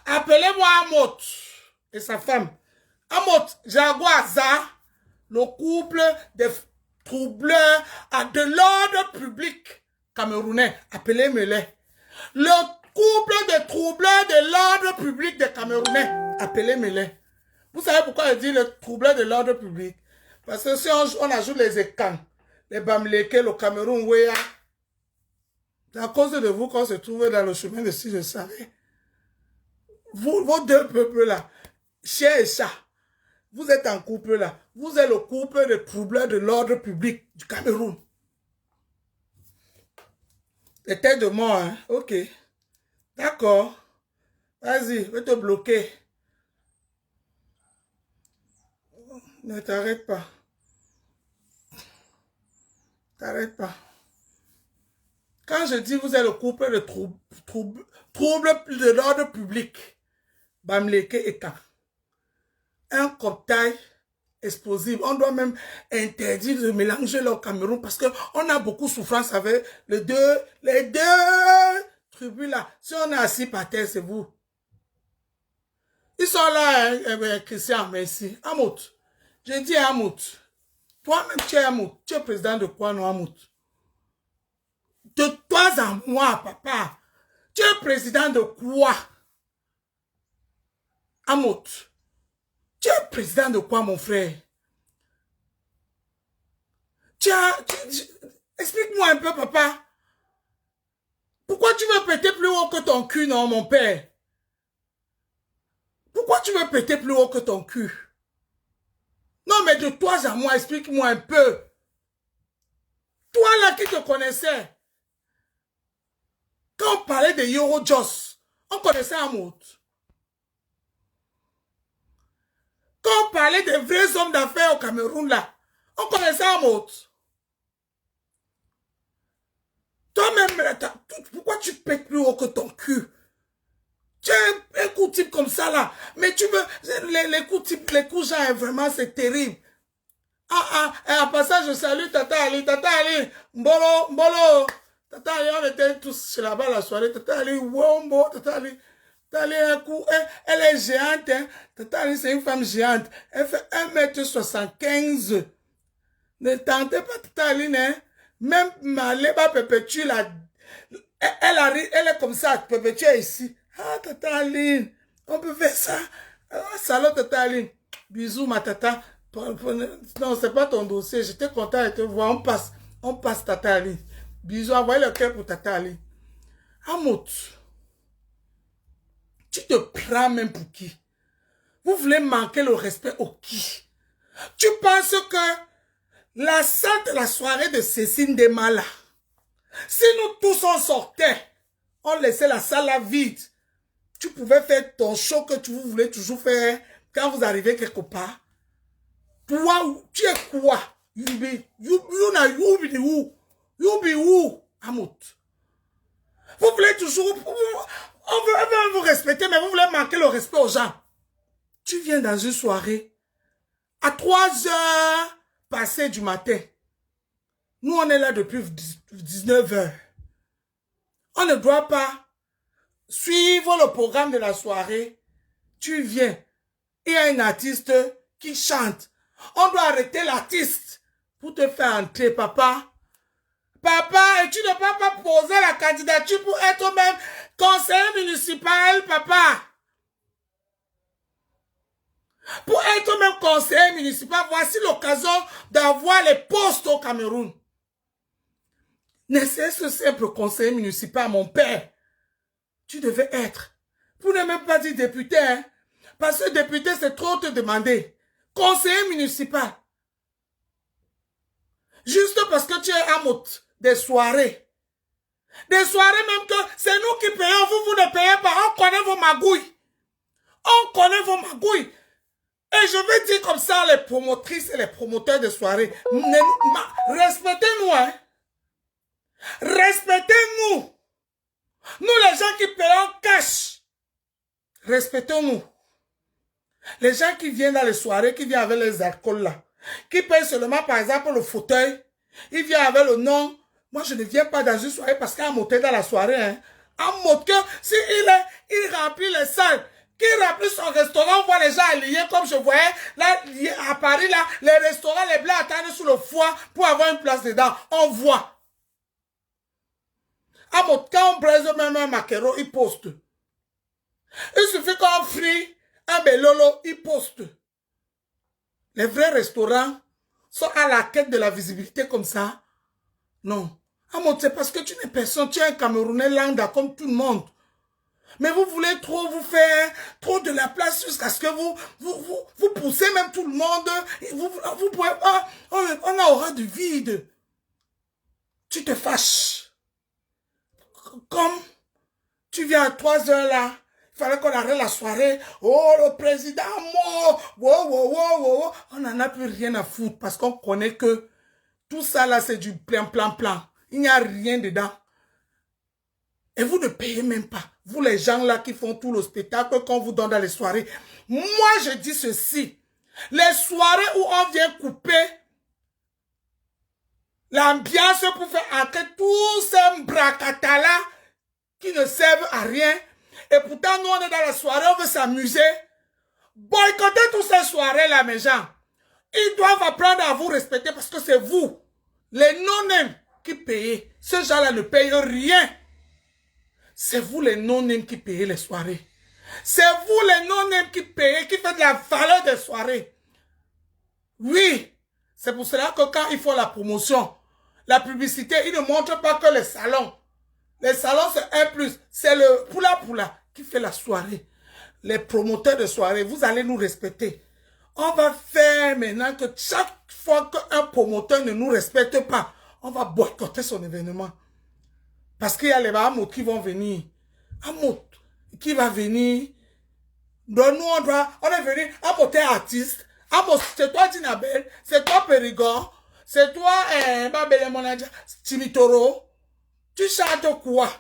Speaker 1: Appelez-moi Amot. Et sa femme. Amot, Jaguar, Za. Le couple des troubleurs de l'ordre public camerounais. Appelez-moi-les. Le couple de troubleurs de l'ordre public des Camerounais. Appelez-moi-les. Vous savez pourquoi je dis le troubleur de l'ordre public? Parce que si on ajoute les Ekans, les Bamileke, le Cameroun, Ouéa, c'est à cause de vous qu'on se trouve dans le chemin de si je savais. Vos deux peuples-là, chien et chat, vous êtes en couple là. Vous êtes le couple de troubleurs de l'ordre public du Cameroun. Les têtes de mort, hein? Ok. D'accord. Vas-y, je vais te bloquer. Ne t'arrête pas. T'arrête pas. Quand je dis vous êtes le couple de troubles de l'ordre public, Bamileke et Ka, un cocktail explosif. On doit même interdire de mélanger le Cameroun parce qu'on a beaucoup de souffrance avec les deux tribus là. Si on est assis par terre, c'est vous. Ils sont là, hein, Christian, merci. Amout, je dis Amout. Toi-même, tu es Amout. Tu es président de quoi, non, Amout? De toi à moi, papa. Tu es président de quoi? Amout. Tu es président de quoi, mon frère? Explique-moi un peu, papa. Pourquoi tu veux péter plus haut que ton cul, non, mon père? Pourquoi tu veux péter plus haut que ton cul? Non, mais de toi à moi, explique-moi un peu. Toi là qui te connaissais. Quand on parlait de Eurojust, on connaissait Amout. Quand on parlait des vrais hommes d'affaires au Cameroun là, on connaissait Amout. Toi-même, pourquoi tu pètes plus haut que ton cul? Tu as un coup type comme ça là. Mais tu veux, les coups type, les coups genre, vraiment c'est terrible. Et en passant, je salue Tata Ali. Tata Ali, Mbolo. Tata Ali, on était tous chez là-bas la soirée. Tata Ali, Wombo, Tata Ali. Tata Ali, un coup, elle est géante. Hein. Tata Ali, c'est une femme géante. Elle fait 1m75. Ne tentez pas Tata Ali, hein. Même Maléba Pépétue, elle est comme ça, Pépétue est ici. Ah, Tata Ali, on peut faire ça. Ah, salut Tata Ali. Bisous, ma tata. Non, c'est pas ton dossier. J'étais content de te voir. On passe Tata Ali. Bisous, envoyez le cœur pour Tata Ali. Amout, tu te prends même pour qui? Vous voulez manquer le respect au qui? Tu penses que la salle de la soirée de Cécile Demala, si nous tous on sortait, on laissait la salle là vide, tu pouvais faire ton show que tu voulais toujours faire quand vous arrivez quelque part. Toi, tu es quoi? You be who? Amout. Vous voulez toujours, on veut vous respecter, mais vous voulez manquer le respect aux gens. Tu viens dans une soirée, à 3h passées du matin. Nous, on est là depuis 19h. On ne doit pas suivre le programme de la soirée. Tu viens, il y a un artiste qui chante. On doit arrêter l'artiste pour te faire entrer, papa. Papa, et tu ne peux pas poser la candidature pour être même conseiller municipal, papa. Pour être même conseiller municipal, voici l'occasion d'avoir les postes au Cameroun. N'est-ce simple conseiller municipal, mon père? Tu devais être. Pour ne même pas dire député, hein? Parce que député, c'est trop te demander. Conseiller municipal. Juste parce que tu es Amout. Des soirées. Des soirées même que c'est nous qui payons, vous ne payez pas. On connaît vos magouilles. On connaît vos magouilles. Et je vais dire comme ça les promotrices et les promoteurs de soirées. Respectez-nous, hein. Respectez-nous. Nous, les gens qui payons cash. Respectons-nous. Les gens qui viennent dans les soirées, qui viennent avec les alcools là. qui paye seulement, par exemple, le fauteuil. Il vient avec le nom. Moi, je ne viens pas dans une soirée parce qu'il y a un moteur dans la soirée. Hein. Un moteur, il remplit les salles, qui remplit son restaurant, on voit les gens alignés comme je voyais là, à Paris, là, les restaurants, les blancs attendent sur le foie pour avoir une place dedans. On voit. Quand on braise même un maquereau, il poste. Il suffit qu'on frie un belolo, il poste. Les vrais restaurants sont à la quête de la visibilité comme ça. Non. C'est parce que tu n'es personne, tu es un Camerounais lambda comme tout le monde. Mais vous voulez trop vous faire, trop de la place jusqu'à ce que vous poussez même tout le monde. Vous pouvez pas, on a horreur du vide. Tu te fâches. Comme tu viens à 3 heures là, il fallait qu'on arrête la soirée. Oh, le président mort. Wow. On n'en a plus rien à foutre parce qu'on connaît que tout ça là, c'est du plan. Il n'y a rien dedans. Et vous ne payez même pas. Vous les gens là qui font tout le spectacle qu'on vous donne dans les soirées. Moi, je dis ceci. Les soirées où on vient couper l'ambiance pour faire entrer tous ces bracata là qui ne servent à rien. Et pourtant, nous, on est dans la soirée, on veut s'amuser. Boycottez toutes ces soirées-là, mes gens. Ils doivent apprendre à vous respecter parce que c'est vous, les non-nèmes, qui payez. Ces gens-là ne payent rien. C'est vous, les non-nèmes, qui payez les soirées. C'est vous, les non-nèmes, qui payez, qui faites la valeur des soirées. Oui, c'est pour cela que quand ils font la promotion, la publicité, ils ne montrent pas que les salons. Les salons, c'est un plus. C'est le poula qui fait la soirée. Les promoteurs de soirée, vous allez nous respecter. On va faire maintenant que chaque fois qu'un promoteur ne nous respecte pas, on va boycotter son événement. Parce qu'il y a les Bahamots qui vont venir. Amot qui va venir. Donc nous, on est venu apporter artiste. C'est toi Dinabel, c'est toi Périgord, c'est toi Babele Monadia, Timitoro. Tu chantes quoi?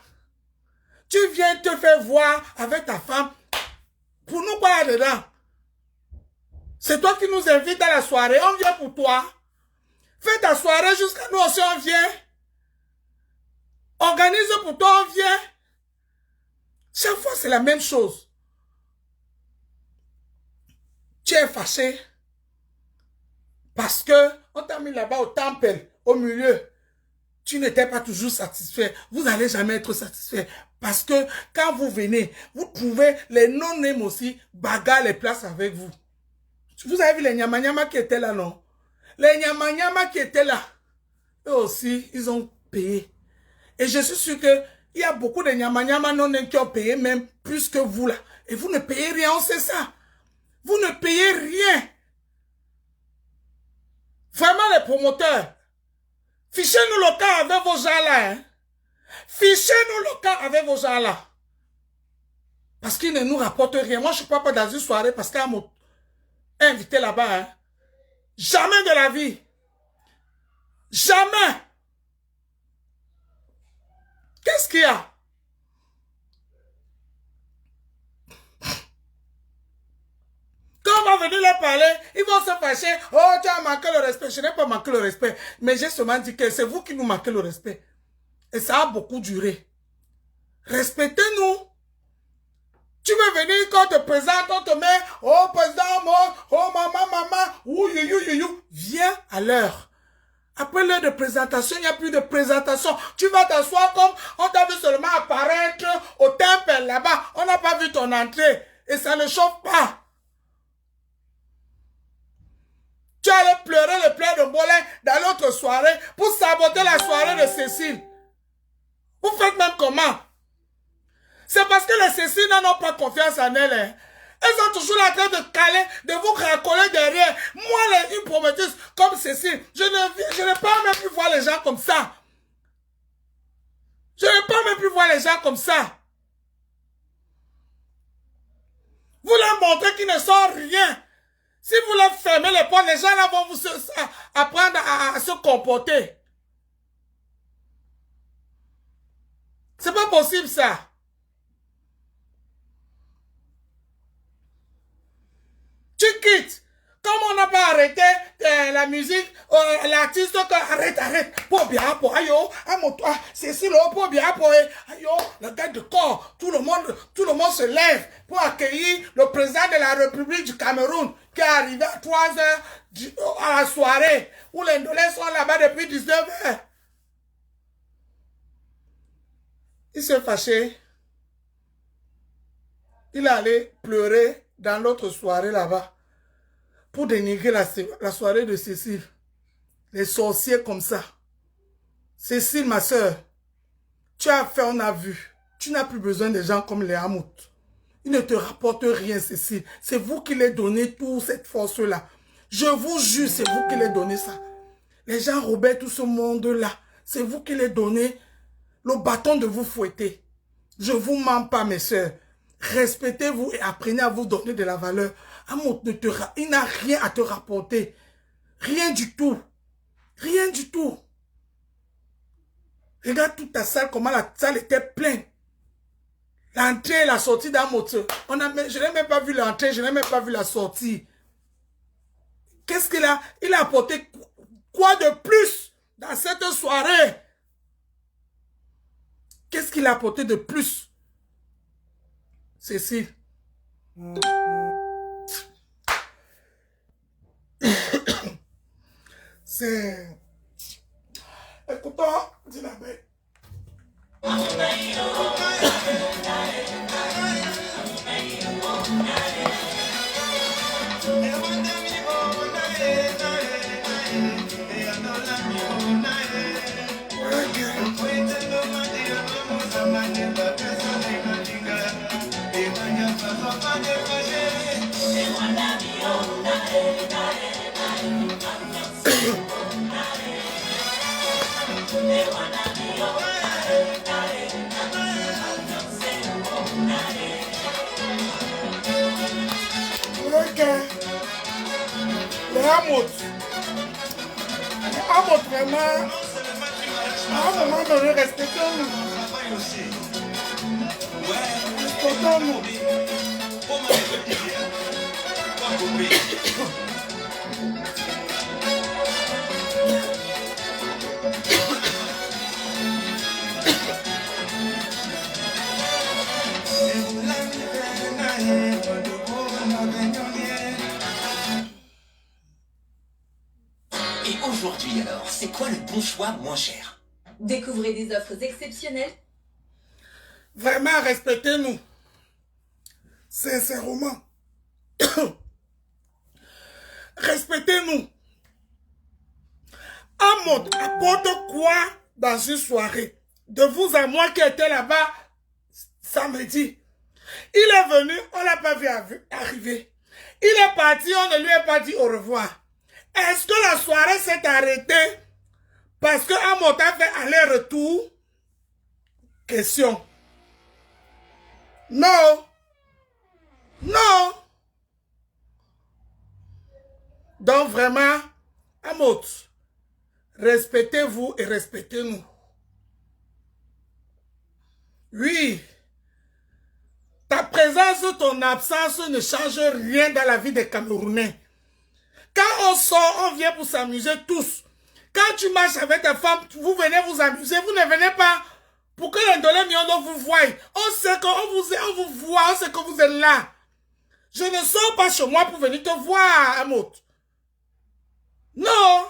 Speaker 1: Tu viens te faire voir avec ta femme. Pour nous, quoi là-dedans? C'est toi qui nous invites à la soirée. On vient pour toi. Fais ta soirée jusqu'à nous aussi, on vient. Organise pour toi, on vient. Chaque fois, c'est la même chose. Tu es fâché. Parce que on t'a mis là-bas au temple, au milieu. Tu n'étais pas toujours satisfait. Vous n'allez jamais être satisfait. Parce que quand vous venez, vous trouvez les non-nèmes aussi bagarre les places avec vous. Vous avez vu les nyama qui étaient là, non? Les nyama qui étaient là, eux aussi, ils ont payé. Et je suis sûr qu'il y a beaucoup de nyama non-nèmes qui ont payé même plus que vous là. Et vous ne payez rien, on sait ça. Vous ne payez rien. Vraiment les promoteurs, fichez-nous le cas avec vos gens là. Hein? Fichez-nous le cas avec vos gens là. Parce qu'ils ne nous rapportent rien. Moi, je ne suis pas dans une soirée parce qu'à mon invité là-bas. Hein? Jamais de la vie. Jamais. Qu'est-ce qu'il y a? Quand on va venir leur parler, ils vont se fâcher. Oh, tu as manqué le respect. Je n'ai pas manqué le respect. Mais j'ai seulement dit que c'est vous qui nous manquez le respect. Et ça a beaucoup duré. Respectez-nous. Tu veux venir quand on te présente, on te met, oh président mort, oh maman, ouh. Viens à l'heure. Après l'heure de présentation, il n'y a plus de présentation. Tu vas t'asseoir comme on t'a vu seulement apparaître au temple là-bas. On n'a pas vu ton entrée. Et ça ne chauffe pas. Tu allais pleurer le plein de Bolin dans l'autre soirée pour saboter la soirée de Cécile. Vous faites même comment? C'est parce que les Cécile n'ont pas confiance en elles. Hein. Elles sont toujours en train de caler, de vous racoler derrière. Moi, une prometteuse comme Cécile, je n'ai pas même pu voir les gens comme ça. Je n'ai pas même pu voir les gens comme ça. Vous leur montrez qu'ils ne sont rien. Si vous leur fermez les portes, les gens là vont vous apprendre à se comporter. C'est pas possible ça. Tu quittes. Comme on n'a pas arrêté la musique, l'artiste, arrête, pour bien, pour ayo, c'est si le pour bien, pour ayo, le gars de corps, tout le monde se lève pour accueillir le président de la République du Cameroun qui est arrivé à 3 heures à la soirée, où les Ndolais sont là-bas depuis 19 heures. Il s'est fâché. Il est allé pleurer dans l'autre soirée là-bas pour dénigrer la soirée de Cécile. Les sorciers comme ça. Cécile, ma soeur, tu as fait, on a vu. Tu n'as plus besoin de gens comme les Hamout. Ils ne te rapportent rien, Cécile. C'est vous qui les donnez toute cette force-là. Je vous jure, c'est vous qui les donnez ça. Les gens robaient tout ce monde-là. C'est vous qui les donnez le bâton de vous fouetter. Je ne vous mens pas, mes soeurs. Respectez-vous et apprenez à vous donner de la valeur. Hamout, il n'a rien à te rapporter. Rien du tout. Rien du tout. Regarde toute ta salle, comment la salle était pleine. L'entrée et la sortie d'Hamout. Je n'ai même pas vu l'entrée, je n'ai même pas vu la sortie. Qu'est-ce qu'il a? Il a apporté quoi de plus dans cette soirée? Qu'est-ce qu'il a apporté de plus? Cécile. C'est... Écoutons, dis la bête. Les Hamout vraiment, à un moment donné, respectons-nous. Respectons-nous.
Speaker 2: Et aujourd'hui alors, c'est quoi le bon choix moins cher?
Speaker 3: Découvrez des offres exceptionnelles.
Speaker 1: Vraiment, respectez-nous. Sincèrement. Respectez-nous. Hamout apporte quoi dans une soirée? De vous à moi qui était là-bas samedi. Il est venu, on ne l'a pas vu arriver. Il est parti, on ne lui a pas dit au revoir. Est-ce que la soirée s'est arrêtée parce que Hamout a fait aller-retour? Question. Non. Non. Donc vraiment, Hamout, respectez-vous et respectez-nous. Oui. Ta présence ou ton absence ne change rien dans la vie des Camerounais. Quand on sort, on vient pour s'amuser tous. Quand tu marches avec ta femme, vous venez vous amuser. Vous ne venez pas pour que les Ndolais Miondo vous voient. On sait qu'on vous voit, on sait que vous êtes là. Je ne sors pas chez moi pour venir te voir, Hamout. Non.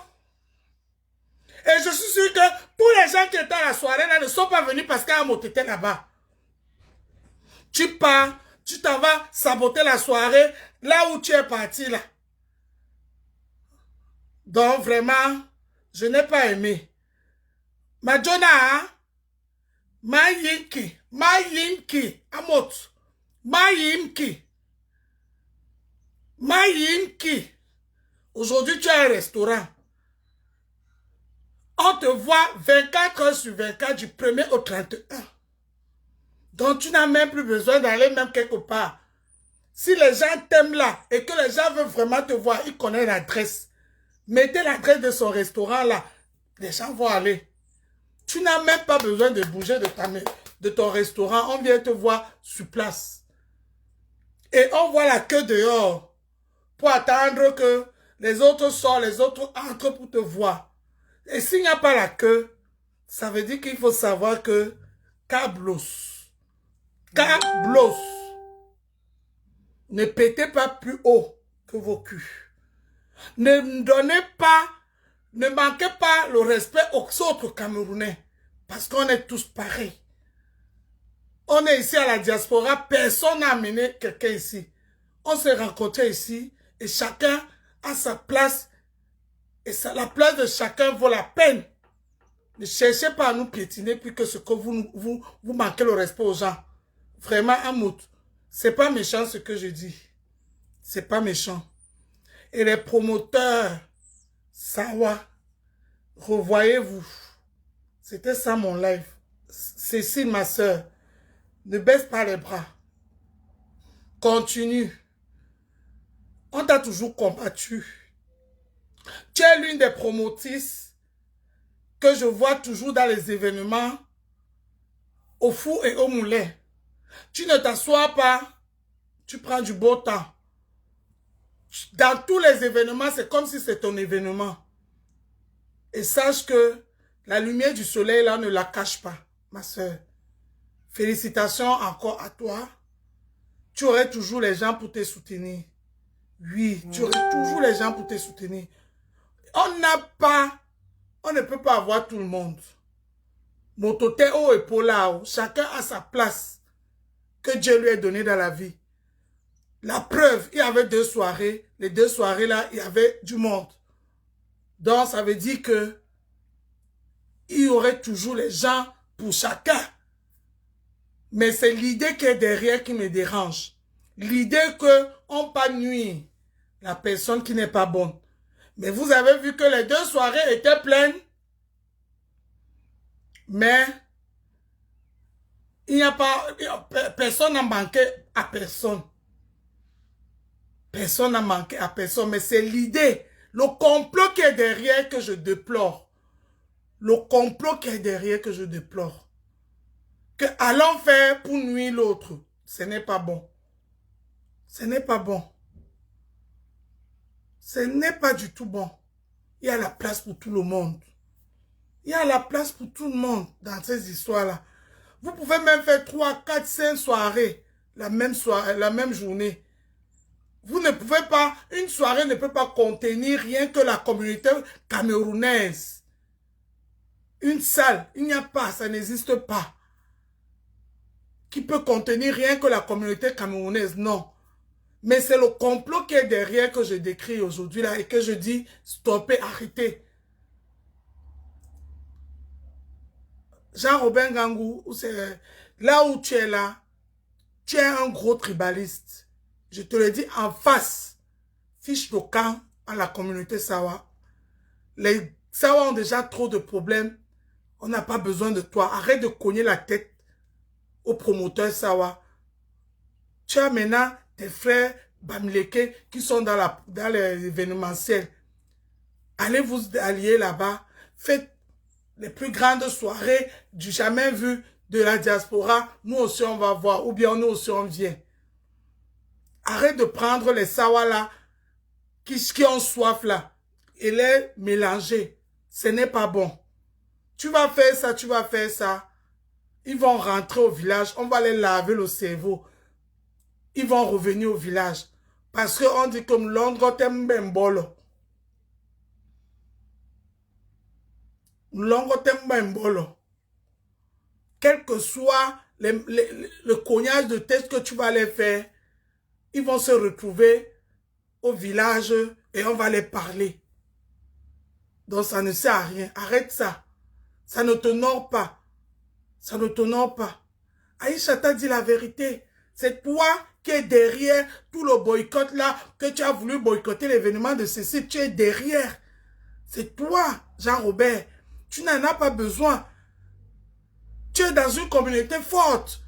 Speaker 1: Et je suis sûr que tous les gens qui étaient à la soirée là ne sont pas venus parce qu'Hamout était là-bas. Tu pars, tu t'en vas saboter la soirée là où tu es parti là. Donc vraiment, je n'ai pas aimé. Madonna, Mayinki, Hamout, Mayinki. Aujourd'hui, tu as un restaurant. On te voit 24 heures sur 24 du 1er au 31. Donc, tu n'as même plus besoin d'aller même quelque part. Si les gens t'aiment là et que les gens veulent vraiment te voir, ils connaissent l'adresse. Mettez l'adresse de son restaurant là. Les gens vont aller. Tu n'as même pas besoin de bouger de ton restaurant. On vient te voir sur place. Et on voit la queue dehors pour attendre que les autres sortent, les autres entrent pour te voir. Et s'il n'y a pas la queue, ça veut dire qu'il faut savoir que câblos. Câblos. Ne pétez pas plus haut que vos culs. Ne donnez pas, ne manquez pas le respect aux autres Camerounais. Parce qu'on est tous pareils. On est ici à la diaspora, personne n'a amené quelqu'un ici. On s'est rencontrés ici et chacun a sa place. Et ça, la place de chacun vaut la peine. Ne cherchez pas à nous piétiner plus que ce que vous manquez le respect aux gens. Vraiment, Amout, c'est pas méchant ce que je dis. C'est pas méchant. Et les promoteurs, Sawa, revoyez-vous. C'était ça mon live. Cécile, ma soeur, ne baisse pas les bras. Continue. On t'a toujours combattu. Tu es l'une des promotrices que je vois toujours dans les événements au four et au moulin. Tu ne t'assois pas, tu prends du beau temps. Dans tous les événements, c'est comme si c'est ton événement. Et sache que la lumière du soleil, là, ne la cache pas, ma soeur. Félicitations encore à toi. Tu aurais toujours les gens pour te soutenir. Oui, tu aurais toujours les gens pour te soutenir. On ne peut pas avoir tout le monde. Mototé au épaulao, chacun a sa place que Dieu lui a donnée dans la vie. La preuve, il y avait 2 soirées. Les 2 soirées là, il y avait du monde. Donc, ça veut dire que il y aurait toujours les gens pour chacun. Mais c'est l'idée qui est derrière qui me dérange. L'idée qu'on pas nuire la personne qui n'est pas bonne. Mais vous avez vu que les 2 soirées étaient pleines. Mais il n'y a pas... Personne n'a manqué à personne. Personne n'a manqué à personne. Mais c'est l'idée, le complot qui est derrière que je déplore. Le complot qui est derrière que je déplore. Que allons faire pour nuire l'autre. Ce n'est pas bon. Ce n'est pas bon. Ce n'est pas du tout bon. Il y a la place pour tout le monde. Il y a la place pour tout le monde dans ces histoires-là. Vous pouvez même faire 3, 4, 5 soirées la même journée. Vous ne pouvez pas, une soirée ne peut pas contenir rien que la communauté camerounaise. Une salle, il n'y a pas, ça n'existe pas. Qui peut contenir rien que la communauté camerounaise, non. Mais c'est le complot qui est derrière que je décris aujourd'hui là et que je dis stoppez, arrêtez. Jean-Robin Gangou, là où tu es là, tu es un gros tribaliste. Je te le dis en face. Fiche de camp à la communauté Sawa. Les Sawa ont déjà trop de problèmes. On n'a pas besoin de toi. Arrête de cogner la tête aux promoteurs Sawa. Tu as maintenant tes frères Bamileke qui sont dans l'événementiel. Allez vous allier là-bas. Faites les plus grandes soirées du jamais vu de la diaspora. Nous aussi on va voir. Ou bien nous aussi on vient. Arrête de prendre les Sawa là qui ont soif là et les mélanger. Ce n'est pas bon. Tu vas faire ça, tu vas faire ça. Ils vont rentrer au village. On va les laver le cerveau. Ils vont revenir au village. Parce qu'on dit comme Londres Tembembolo. Londres Tembembolo. Quel que soit le cognage de tête que tu vas les faire, ils vont se retrouver au village et on va les parler. Donc ça ne sert à rien. Arrête ça. Ça ne t'honore pas. Ça ne t'honore pas. Aïcha t'a dit la vérité. C'est toi qui es derrière tout le boycott là, que tu as voulu boycotter l'événement de Cécile. Tu es derrière. C'est toi, Jean-Robert. Tu n'en as pas besoin. Tu es dans une communauté forte.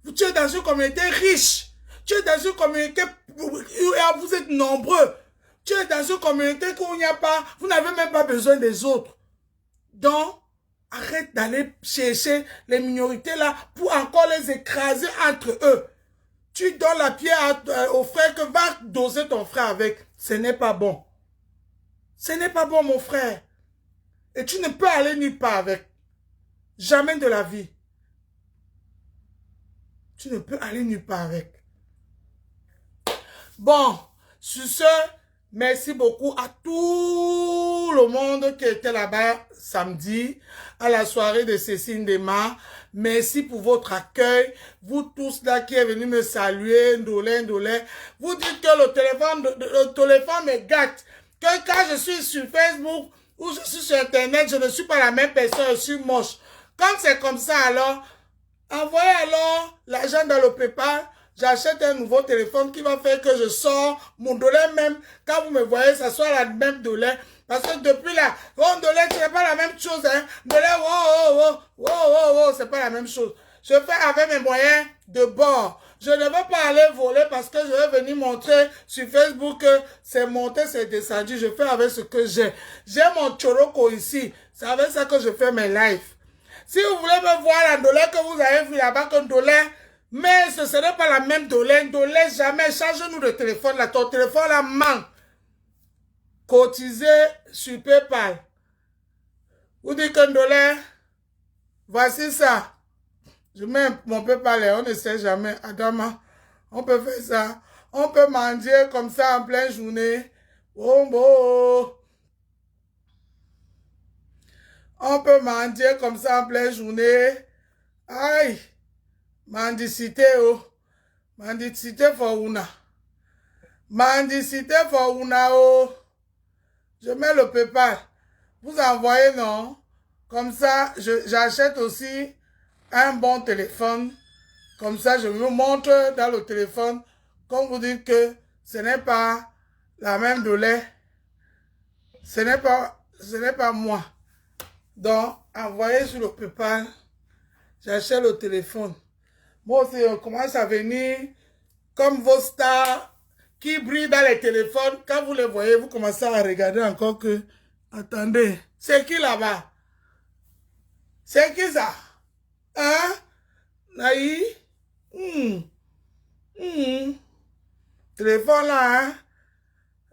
Speaker 1: Tu es dans une communauté riche. Tu es dans une communauté où vous êtes nombreux. Tu es dans une communauté où il n'y a pas, vous n'avez même pas besoin des autres. Donc, arrête d'aller chercher les minorités là pour encore les écraser entre eux. Tu donnes la pierre au frère que va doser ton frère avec. Ce n'est pas bon. Ce n'est pas bon, mon frère. Et tu ne peux aller nulle part avec. Jamais de la vie. Tu ne peux aller nulle part avec. Bon, sur ce, merci beaucoup à tout le monde qui était là-bas samedi, à la soirée de Cécile Ndema. Merci pour votre accueil. Vous tous là qui êtes venus me saluer, ndolé. Vous dites que le téléphone me gâte. Que quand je suis sur Facebook ou je suis sur Internet, je ne suis pas la même personne, je suis moche. Comme c'est comme ça alors, envoyez alors l'argent dans le PayPal. J'achète un nouveau téléphone qui va faire que je sors mon dollar même. Quand vous me voyez, ça soit la même dollar. Parce que depuis là, dollar, ce n'est pas la même chose. Hein. Dollar, c'est pas la même chose. Je fais avec mes moyens de bord. Je ne veux pas aller voler parce que je vais venir montrer sur Facebook que c'est monté, c'est descendu. Je fais avec ce que j'ai. J'ai mon choroko ici. C'est avec ça que je fais mes lives. Si vous voulez me voir la dollar que vous avez vu là-bas comme dollar, mais ce ne serait pas la même dollar. Dollar, jamais. Change-nous de téléphone là. Ton téléphone là manque. Cotiser sur PayPal. Vous dites qu'un dollar, voici ça. Je mets mon PayPal et on ne sait jamais. Adama, on peut faire ça. On peut manger comme ça en pleine journée. Oh. On peut manger comme ça en pleine journée. Aïe. Mendicité, oh. Mendicité for una. Mendicité for una, oh. Je mets le PayPal. Vous envoyez, non? Comme ça, j'achète aussi un bon téléphone. Comme ça, je vous montre dans le téléphone. Comme vous dites que ce n'est pas la même dollar. Ce n'est pas moi. Donc, envoyez sur le PayPal. J'achète le téléphone. Moi aussi, on commence à venir comme vos stars qui brillent dans les téléphones. Quand vous les voyez, vous commencez à regarder encore que... Attendez, c'est qui là-bas? C'est qui ça? Hein? Naï? Téléphone là, hein?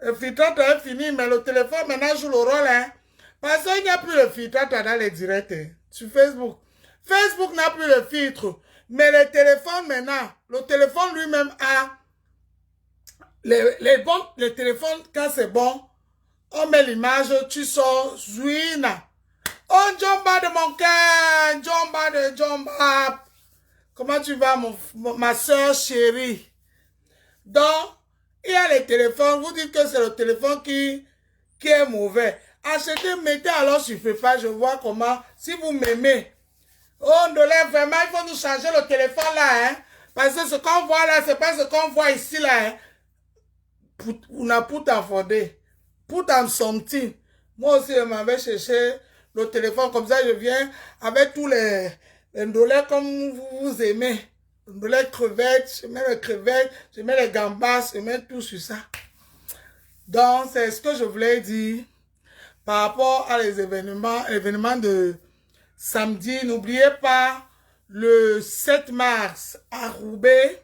Speaker 1: Le filtre est fini, mais le téléphone maintenant joue le rôle, hein? Parce qu'il n'y a plus le filtre dans les directs, hein, sur Facebook. Facebook n'a plus le filtre. Mais le téléphone maintenant, le téléphone lui-même a les téléphones, quand c'est bon, on met l'image, tu sors, Zouina. Oh, Jomba de mon cœur, Jomba de Jomba. Comment tu vas, ma soeur chérie? Donc, il y a les téléphones, vous dites que c'est le téléphone qui est mauvais. Achetez, mettez alors sur PayPal, je vois comment, si vous m'aimez. Oh, Ndolé, vraiment, il faut nous changer le téléphone là, hein. Parce que ce qu'on voit là, c'est pas ce qu'on voit ici là, hein. On a pour t'enfonder. Pour t'en something. Moi aussi, je m'avais cherché le téléphone comme ça, je viens avec tous les Ndolé comme vous aimez. Ndolé crevettes, je mets les crevettes, je mets les gambas, je mets tout sur ça. Donc, c'est ce que je voulais dire par rapport à les événements de samedi. N'oubliez pas le 7 mars à Roubaix,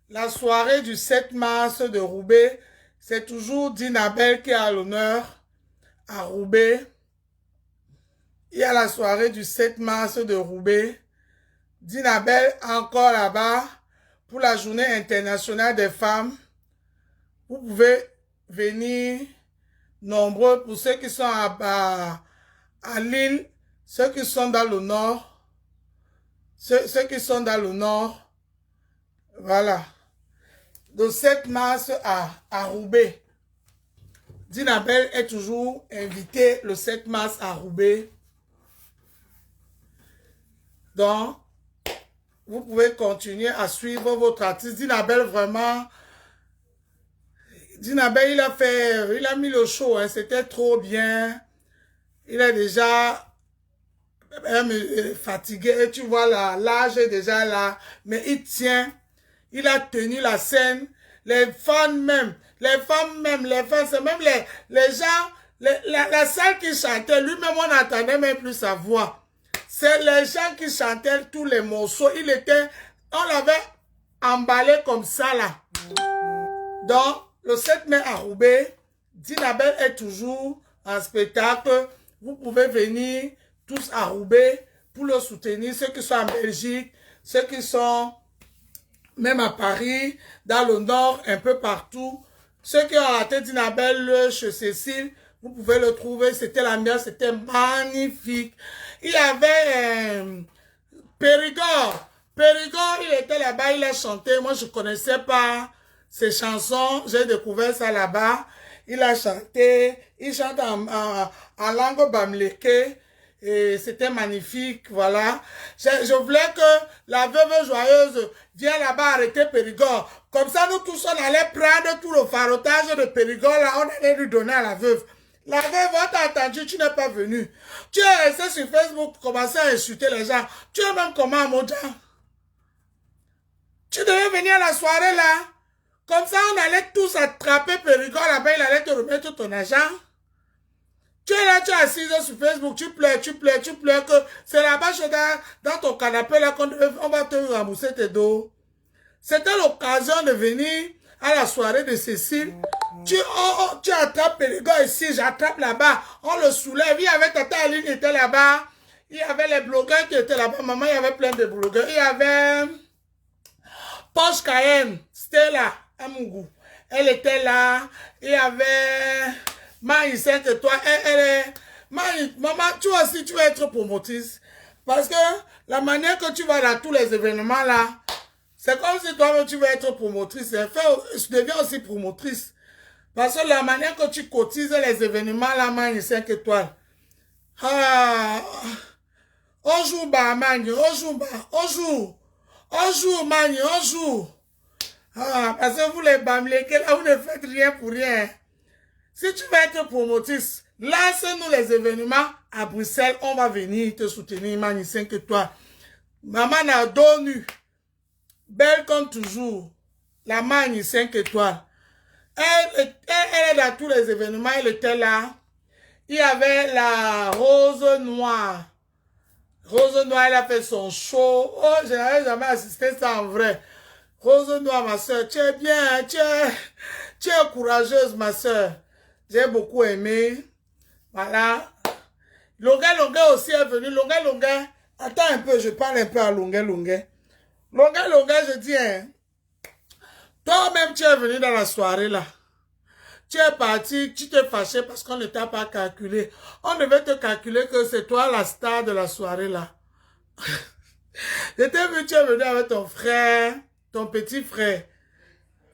Speaker 1: la soirée du 7 mars de Roubaix, c'est toujours Dinabel qui a l'honneur à Roubaix. Il y a la soirée du 7 mars de Roubaix. Dinabel encore là-bas pour la journée internationale des femmes. Vous pouvez venir nombreux pour ceux qui sont à Lille, ceux qui sont dans le nord, ceux qui sont dans le nord, voilà. Le 7 mars à Roubaix. Dinabel est toujours invitée le 7 mars à Roubaix. Donc, vous pouvez continuer à suivre votre artiste. Dinabel, vraiment, Dinabel, il a mis le show, hein, c'était trop bien. Il est déjà fatigué, tu vois, l'âge est déjà là, mais il tient. Il a tenu la scène, les fans même, les femmes même, les fans, c'est même les gens, la salle qui chantait, lui-même on n'entendait même plus sa voix. C'est les gens qui chantaient tous les morceaux, on l'avait emballé comme ça là. Donc, le 7 mai à Roubaix, Dinabel est toujours en spectacle. Vous pouvez venir tous à Roubaix pour le soutenir, ceux qui sont en Belgique, ceux qui sont même à Paris, dans le Nord, un peu partout. Ceux qui ont la tête d'Inabelle chez Cécile, vous pouvez le trouver. C'était l'ambiance, c'était magnifique. Il y avait Périgord. Périgord, il était là-bas, il a chanté. Moi, je ne connaissais pas ses chansons. J'ai découvert ça là-bas. Il a chanté. Il chante en langue bamléké. Et c'était magnifique, voilà. Je voulais que la veuve joyeuse vienne là-bas arrêter Périgord. Comme ça, nous tous, on allait prendre tout le farotage de Périgord, là, on allait lui donner à la veuve. La veuve, on t'a attendu, tu n'es pas venu. Tu es resté sur Facebook, commencer à insulter les gens. Tu es même comment, Moja? Tu devais venir à la soirée, là. Comme ça, on allait tous attraper Périgord, là-bas, il allait te remettre ton argent. Tu es là, tu es assise sur Facebook, tu pleures, que c'est là-bas, dans ton canapé, là, on va te rembourser tes dos. C'était l'occasion de venir à la soirée de Cécile. Tu attrapes Périgord ici, j'attrape là-bas. On le soulève. Il y avait Tata Aline qui était là-bas. Il y avait les blogueurs qui étaient là-bas. Maman, il y avait plein de blogueurs. Il y avait Poche Cayenne, Stella Amougou. Elle était là. Il y avait Marie 5 étoiles. Maman, tu aussi, tu vas être promotrice. Parce que la manière que tu vas dans tous les événements là, c'est comme si toi-même tu vas être promotrice. Je deviens aussi promotrice. Parce que la manière que tu cotises les événements là, Marie 5 étoiles. Ah, on joue bas, Mani, on joue bas, on joue, Mani, on joue. Ah, parce que vous les bamléqués là, vous ne faites rien pour rien. Si tu veux être promotrice, lance-nous les événements à Bruxelles, on va venir te soutenir, Mani 5 étoiles. Maman n'a donné, belle comme toujours, la Mani 5 étoiles. Elle est dans tous les événements, elle était là. Il y avait la Rose Noire. Rose Noire, elle a fait son show. Oh, je n'avais jamais assisté ça en vrai. Rose Noire, ma soeur, tu es bien, tu es courageuse, ma soeur. J'ai beaucoup aimé. Voilà. Longa aussi est venu. Longa. Attends un peu, je parle un peu à Longa. Longa, je dis, hein, toi-même, tu es venu dans la soirée là. Tu es parti, tu t'es fâché parce qu'on ne t'a pas calculé. On devait te calculer que c'est toi la star de la soirée là. Je t'ai vu, tu es venu avec ton frère, ton petit frère.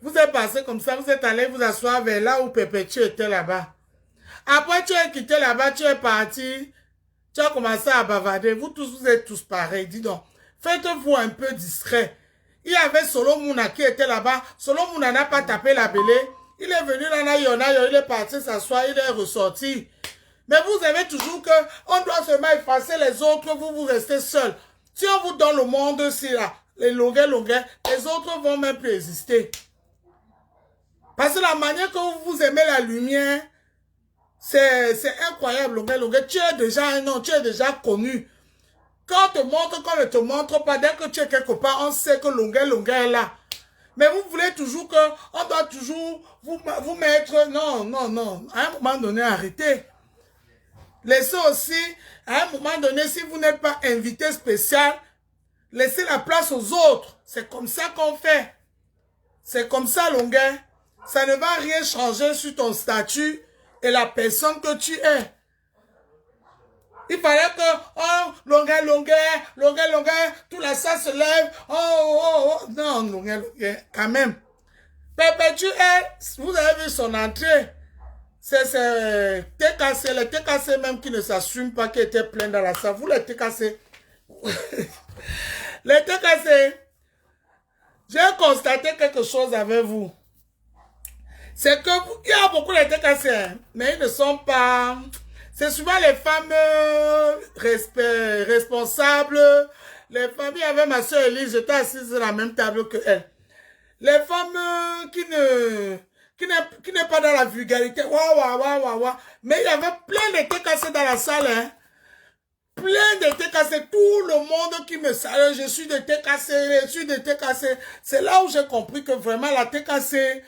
Speaker 1: Vous êtes passé comme ça, vous êtes allé vous asseoir vers là où Pépé était là-bas. Après, tu es quitté là-bas, tu es parti. Tu as commencé à bavarder. Vous tous, vous êtes tous pareils. Dis donc, faites-vous un peu discret. Il y avait Solo Mouna qui était là-bas. Solo Mouna n'a pas tapé la belée. Il est venu là, il est parti s'asseoir, il est ressorti. Mais vous avez toujours que on doit seulement effacer les autres, vous restez seul. Si on vous donne le monde aussi là, les longueurs, les autres vont même plus exister. Parce que la manière que vous aimez la lumière, c'est incroyable, longueur. Tu es déjà un nom, tu es déjà connu. Quand on te montre, quand on ne te montre pas, dès que tu es quelque part, on sait que longueur est là. Mais vous voulez toujours on doit toujours vous mettre, non, à un moment donné, arrêtez. Laissez aussi, à un moment donné, si vous n'êtes pas invité spécial, laissez la place aux autres. C'est comme ça qu'on fait. C'est comme ça, longueur. Ça ne va rien changer sur ton statut et la personne que tu es. Il fallait que, oh, longueur, tout la salle se lève, oh, non, longueur, quand même. Perpétuel, vous avez vu son entrée, c'est TKC, les TKC même qui ne s'assument pas, qui étaient pleins dans la salle, vous les TKC, les TKC, j'ai constaté quelque chose avec vous, c'est que, il y a beaucoup de TKC, hein, mais ils ne sont pas... C'est souvent les femmes responsables, les femmes, il y avait ma soeur Elise, j'étais assise sur la même table que elle. Les femmes qui n'est pas dans la vulgarité, mais il y avait plein de TKC dans la salle, hein. Plein de TKC, tout le monde qui me salue, je suis de TKC. C'est là où j'ai compris que vraiment la TKC,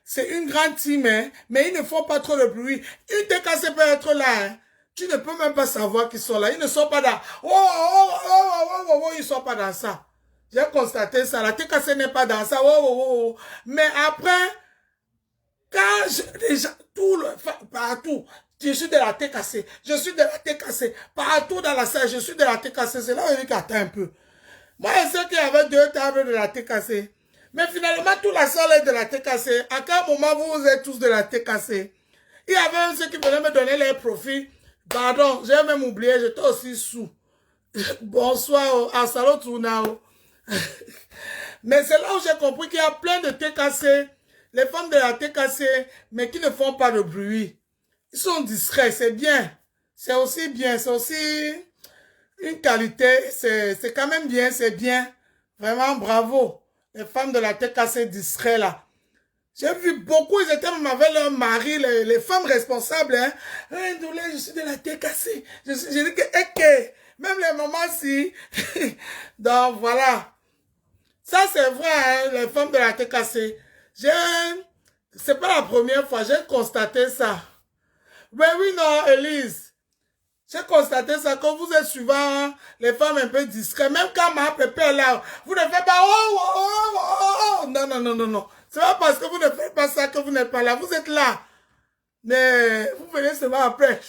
Speaker 1: c'est une grande team, hein, mais ils ne font pas trop de bruit. Une TKC peut être là, hein. Tu ne peux même pas savoir qu'ils sont là. Ils ne sont pas dans... Ils ne sont pas dans ça. J'ai constaté ça. La TKC n'est pas dans ça. Mais après, quand déjà, partout, je suis de la TKC. Je suis de la TKC. Partout dans la salle, je suis de la TKC. C'est là où il dit qu'attends un peu. Moi, je sais qu'il y avait 2 tables de la TKC. Mais finalement, toute la salle est de la TKC. À quel moment vous êtes tous de la TKC? Il y avait ceux qui venaient me donner les profits. Pardon, j'ai même oublié, j'étais aussi sous. Bonsoir, à Salon Tournao. Mais c'est là où j'ai compris qu'il y a plein de TKC, les femmes de la TKC, mais qui ne font pas de bruit. Ils sont discrets, c'est bien. C'est aussi bien, c'est aussi une qualité, c'est quand même bien, c'est bien. Vraiment, bravo. Les femmes de la TKC discrets là. J'ai vu beaucoup, ils étaient même avec leur mari, les femmes responsables. Hein. Je suis de la TKC. J'ai dit que, même les mamans si. Donc voilà. Ça c'est vrai, hein, les femmes de la TKC. C'est pas la première fois, j'ai constaté ça. Mais oui, non, Elise. J'ai constaté ça, que vous êtes souvent les femmes un peu discrètes. Même quand ma pépé est là, vous ne faites pas Non, non, non, non, non. C'est pas parce que vous ne faites pas ça que vous n'êtes pas là. Vous êtes là. Mais vous venez seulement après.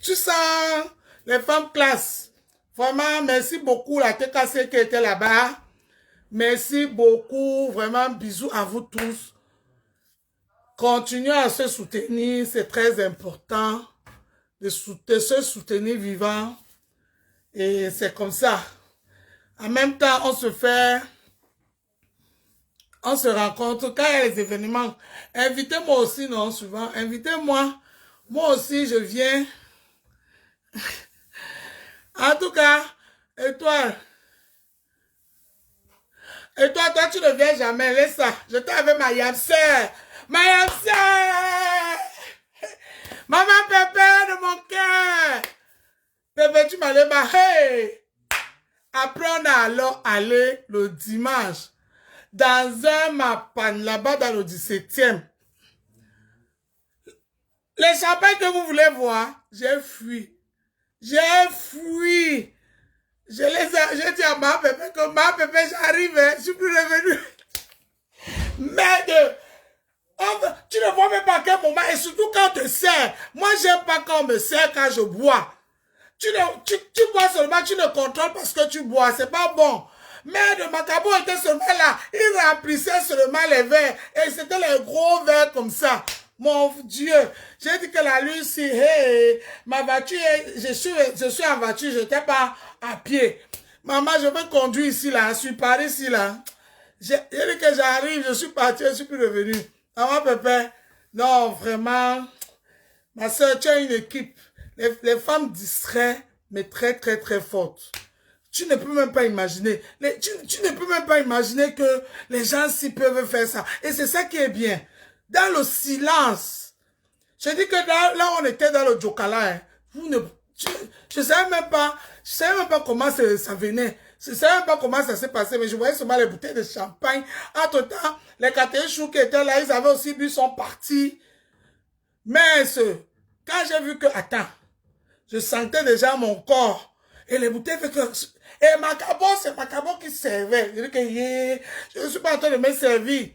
Speaker 1: Tu sens les femmes classe. Vraiment, merci beaucoup la TKC qui était là-bas. Merci beaucoup. Vraiment, bisous à vous tous. Continuez à se soutenir. C'est très important de se soutenir vivant. Et c'est comme ça. En même temps, on se rencontre quand il y a les événements. Invitez-moi aussi, non, souvent. Invitez-moi. Moi aussi, je viens. En tout cas, toi, tu ne viens jamais. Laisse ça. J'étais avec ma yamseur. Ma yamseur! Maman Pépé de mon cœur! Pépé, tu m'allais bas. Hey! Après, on a alors allé le dimanche dans un mapan là-bas dans le 17e. Les champagnes que vous voulez voir, j'ai fui. J'ai fui. J'ai dit à ma Pépé que ma Pépé, j'arrive, je suis plus revenu. Merde! Tu ne vois même pas à quel moment, et surtout quand on te sert. Moi, j'aime pas quand on me sert quand je bois. Tu bois seulement, tu ne contrôles parce que tu bois, c'est pas bon. Merde, Macabo était seulement là, il remplissait seulement les verres, et c'était les gros verres comme ça. Mon Dieu, j'ai dit que la Lucie, hey, ma voiture, je suis en voiture, je n'étais pas à pied. Maman, je vais conduire ici, là, je suis par ici, là. J'ai dit que j'arrive, je suis parti, je suis plus revenu. Maman, Pépé, non, vraiment, ma soeur, tu as une équipe. Les femmes discrètes, mais très, très, très fortes. Tu ne peux même pas imaginer. Tu ne peux même pas imaginer que les gens s'y peuvent faire ça. Et c'est ça qui est bien. Dans le silence. Je dis que là on était dans le Jokala, hein, je ne savais même pas comment ça venait. Je ne savais même pas comment ça s'est passé, mais je voyais seulement les bouteilles de champagne. Entre-temps, les catéchous qui étaient là, ils avaient aussi bu, sont partis. Mais quand j'ai vu que, attends, je sentais déjà mon corps. Et les bouteilles fait que... Et Macabo, c'est Macabo qui servait. Je dis que, je ne suis pas en train de me servir.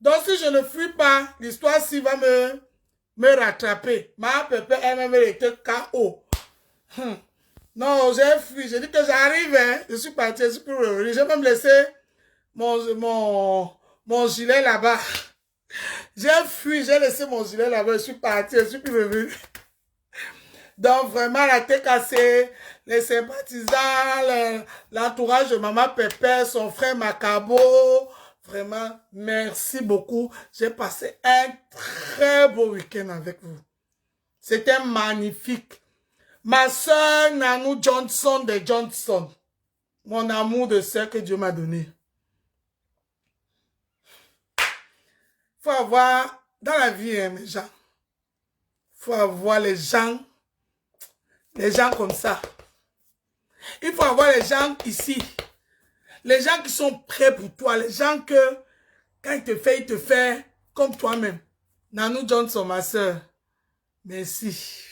Speaker 1: Donc si je ne fuis pas, l'histoire-ci va me rattraper. Ma Pépé, elle-même, elle était KO. Non, j'ai fui. J'ai dit que j'arrive, hein. Je suis parti, je suis plus revenu. J'ai même laissé mon gilet là-bas. J'ai fui, j'ai laissé mon gilet là-bas, je suis parti, je suis plus revenu. Donc vraiment, la TKC, les sympathisants, l'entourage de Maman Pépé, son frère Macabo, vraiment, merci beaucoup. J'ai passé un très beau week-end avec vous. C'était magnifique. Ma soeur Nanou Johnson de Johnson. Mon amour de sœur que Dieu m'a donné. Faut avoir, dans la vie, hein, mes gens, faut avoir les gens comme ça. Il faut avoir les gens ici. Les gens qui sont prêts pour toi. Les gens que Quand il te fait comme toi-même. Nanou Johnson, ma soeur. Merci.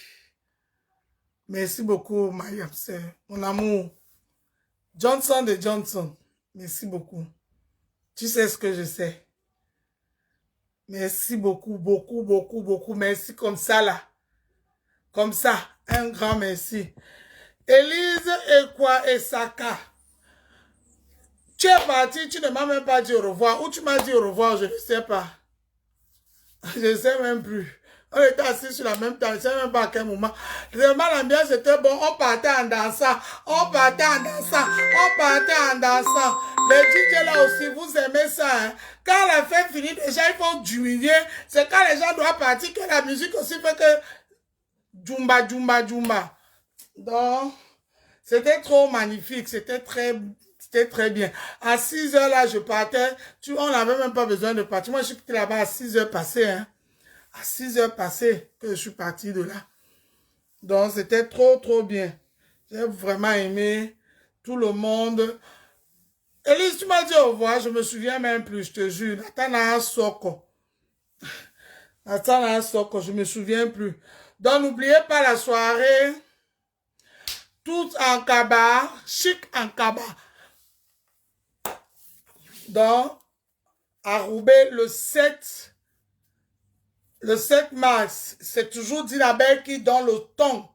Speaker 1: Merci beaucoup, Mariam, mon amour. Johnson de Johnson. Merci beaucoup. Tu sais ce que je sais. Merci beaucoup, beaucoup, beaucoup, beaucoup. Merci comme ça, là. Comme ça. Un grand merci. Élise et Saka. Tu es parti, tu ne m'as même pas dit au revoir. Ou tu m'as dit au revoir, je ne sais pas. Je ne sais même plus. On était assis sur la même table, je ne sais même pas à quel moment. Vraiment, l'ambiance était bon. On partait en dansant. On partait en dansant. On partait en dansant. Les DJ là aussi, vous aimez ça. Hein? Quand la fête finit, déjà, il faut diminuer. C'est quand les gens doivent partir que la musique aussi fait que Jumba, Jumba, Jumba. Donc, c'était trop magnifique. C'était très bien. À 6 heures là, je partais. On n'avait même pas besoin de partir. Moi, je suis quitté là-bas à 6 heures passées. Hein. À 6 heures passées que je suis parti de là. Donc, c'était trop bien. J'ai vraiment aimé tout le monde. Élise, tu m'as dit au revoir. Je me souviens même plus, je te jure. Natana Soko. Natana Soko, je me souviens plus. Donc, n'oubliez pas la soirée. Tout en cabas. Chic en cabas. Donc, à Roubaix, le 7 mars, c'est toujours Dinabel qui donne le ton.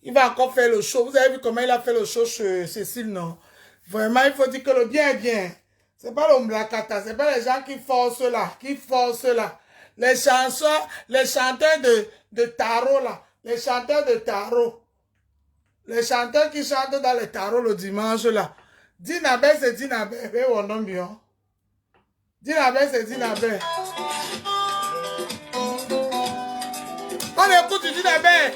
Speaker 1: Il va encore faire le show. Vous avez vu comment il a fait le show chez Cécile, non? Vraiment, il faut dire que le bien est bien. C'est pas le Mblakata, c'est pas les gens qui forcent là, Les chansons, les chanteurs de tarot là, les chanteurs de tarot. Les chanteurs qui chantent dans les tarots le dimanche là. Dinabel, c'est Dinabel. Dinabel, c'est Dinabel. On écoute Dinabel.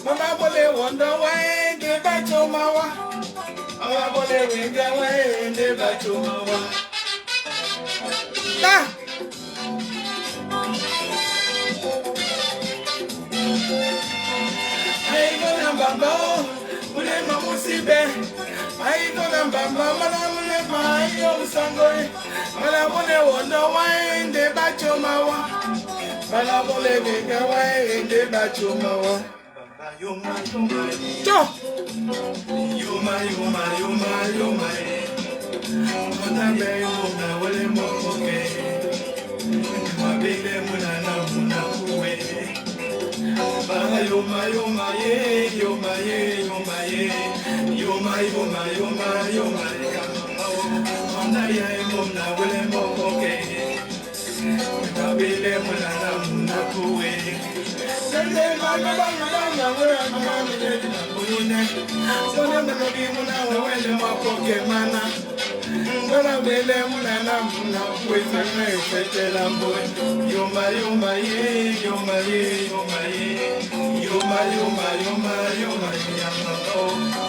Speaker 1: Mama bole wonder why they back to mawa. Mama bole winga why they back to mawa. Ah. Ai gonna bamba, mule mamusibe. Ai gonna bamba, mala mule mai yo sangoi. Mala bole wonder why they back to mawa. Mala bole winga why they back to mawa. Yo my Mona be mona wale moke. Mabile mona na mona kuwe. Ba yo my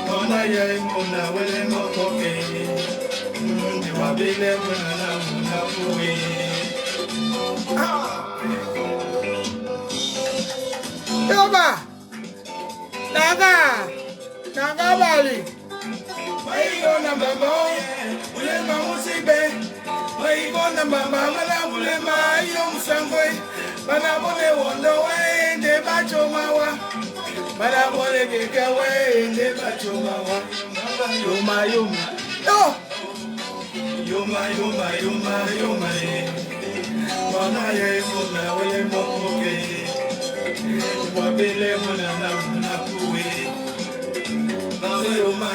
Speaker 1: Mona ya mona wale moke. Mabile mona na mona kuwe. Yoba, Naga Bali. Why you gonna bamba? Ule mamusibe. Why you gonna bamba? Mala ule mayo musangwe. Bana bole wonder way de bacho mawa. Bana bole keke way de bacho mawa. Yoma. Yoma. Wana ye muna wele moke. Wabele muna na kuwe. Yoma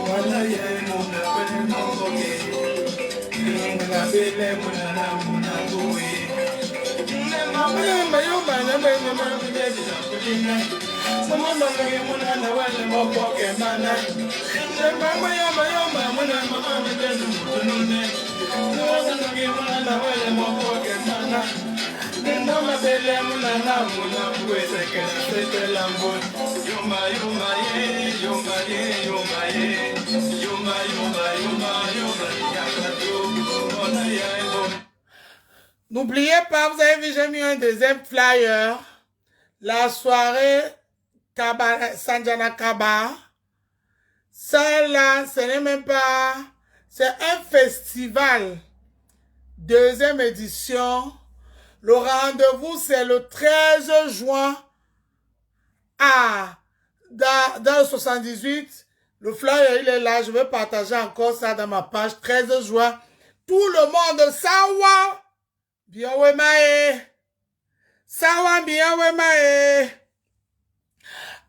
Speaker 1: Wala ye muna wele moke. Wabele muna na kuwe. Yoma na wele moke mana. N'oubliez pas, vous avez vu, j'ai mis un deuxième flyer. La soirée Sanjana Kaba. Celle-là, ce n'est même pas... C'est un festival. Deuxième édition. Le rendez-vous, c'est le 13 juin dans le 78. Le flyer, il est là. Je vais partager encore ça dans ma page. 13 juin. Tout le monde, sawa. Bien ouais, mae. Sawa, bien ouais, mae.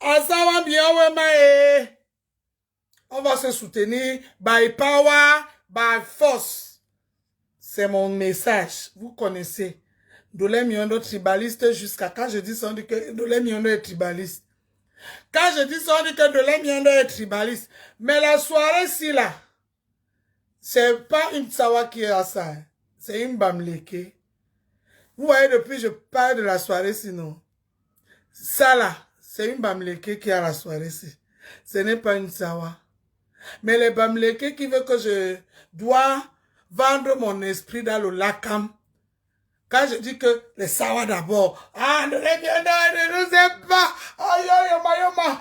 Speaker 1: Sawa, bien ouais, mae. On va se soutenir by power, by force. C'est mon message. Vous connaissez. Dolé Miondo tribaliste jusqu'à quand je dis ça, on dit que Dolé Miondo est tribaliste. Quand je dis ça, on dit que Dolé Miondo est tribaliste. Mais la soirée, si là, c'est pas une Tsawa qui est à ça. C'est une Bamleke. Vous voyez, depuis je parle de la soirée, sinon. Ça là, c'est une Bamleke qui est à la soirée, si. Ce n'est pas une Tsawa. Mais les Bamleke qui veut que je dois vendre mon esprit dans le Lakam. Quand je dis que les Sawa d'abord, ne les bien, ne nous aime pas. Aïe, yoma.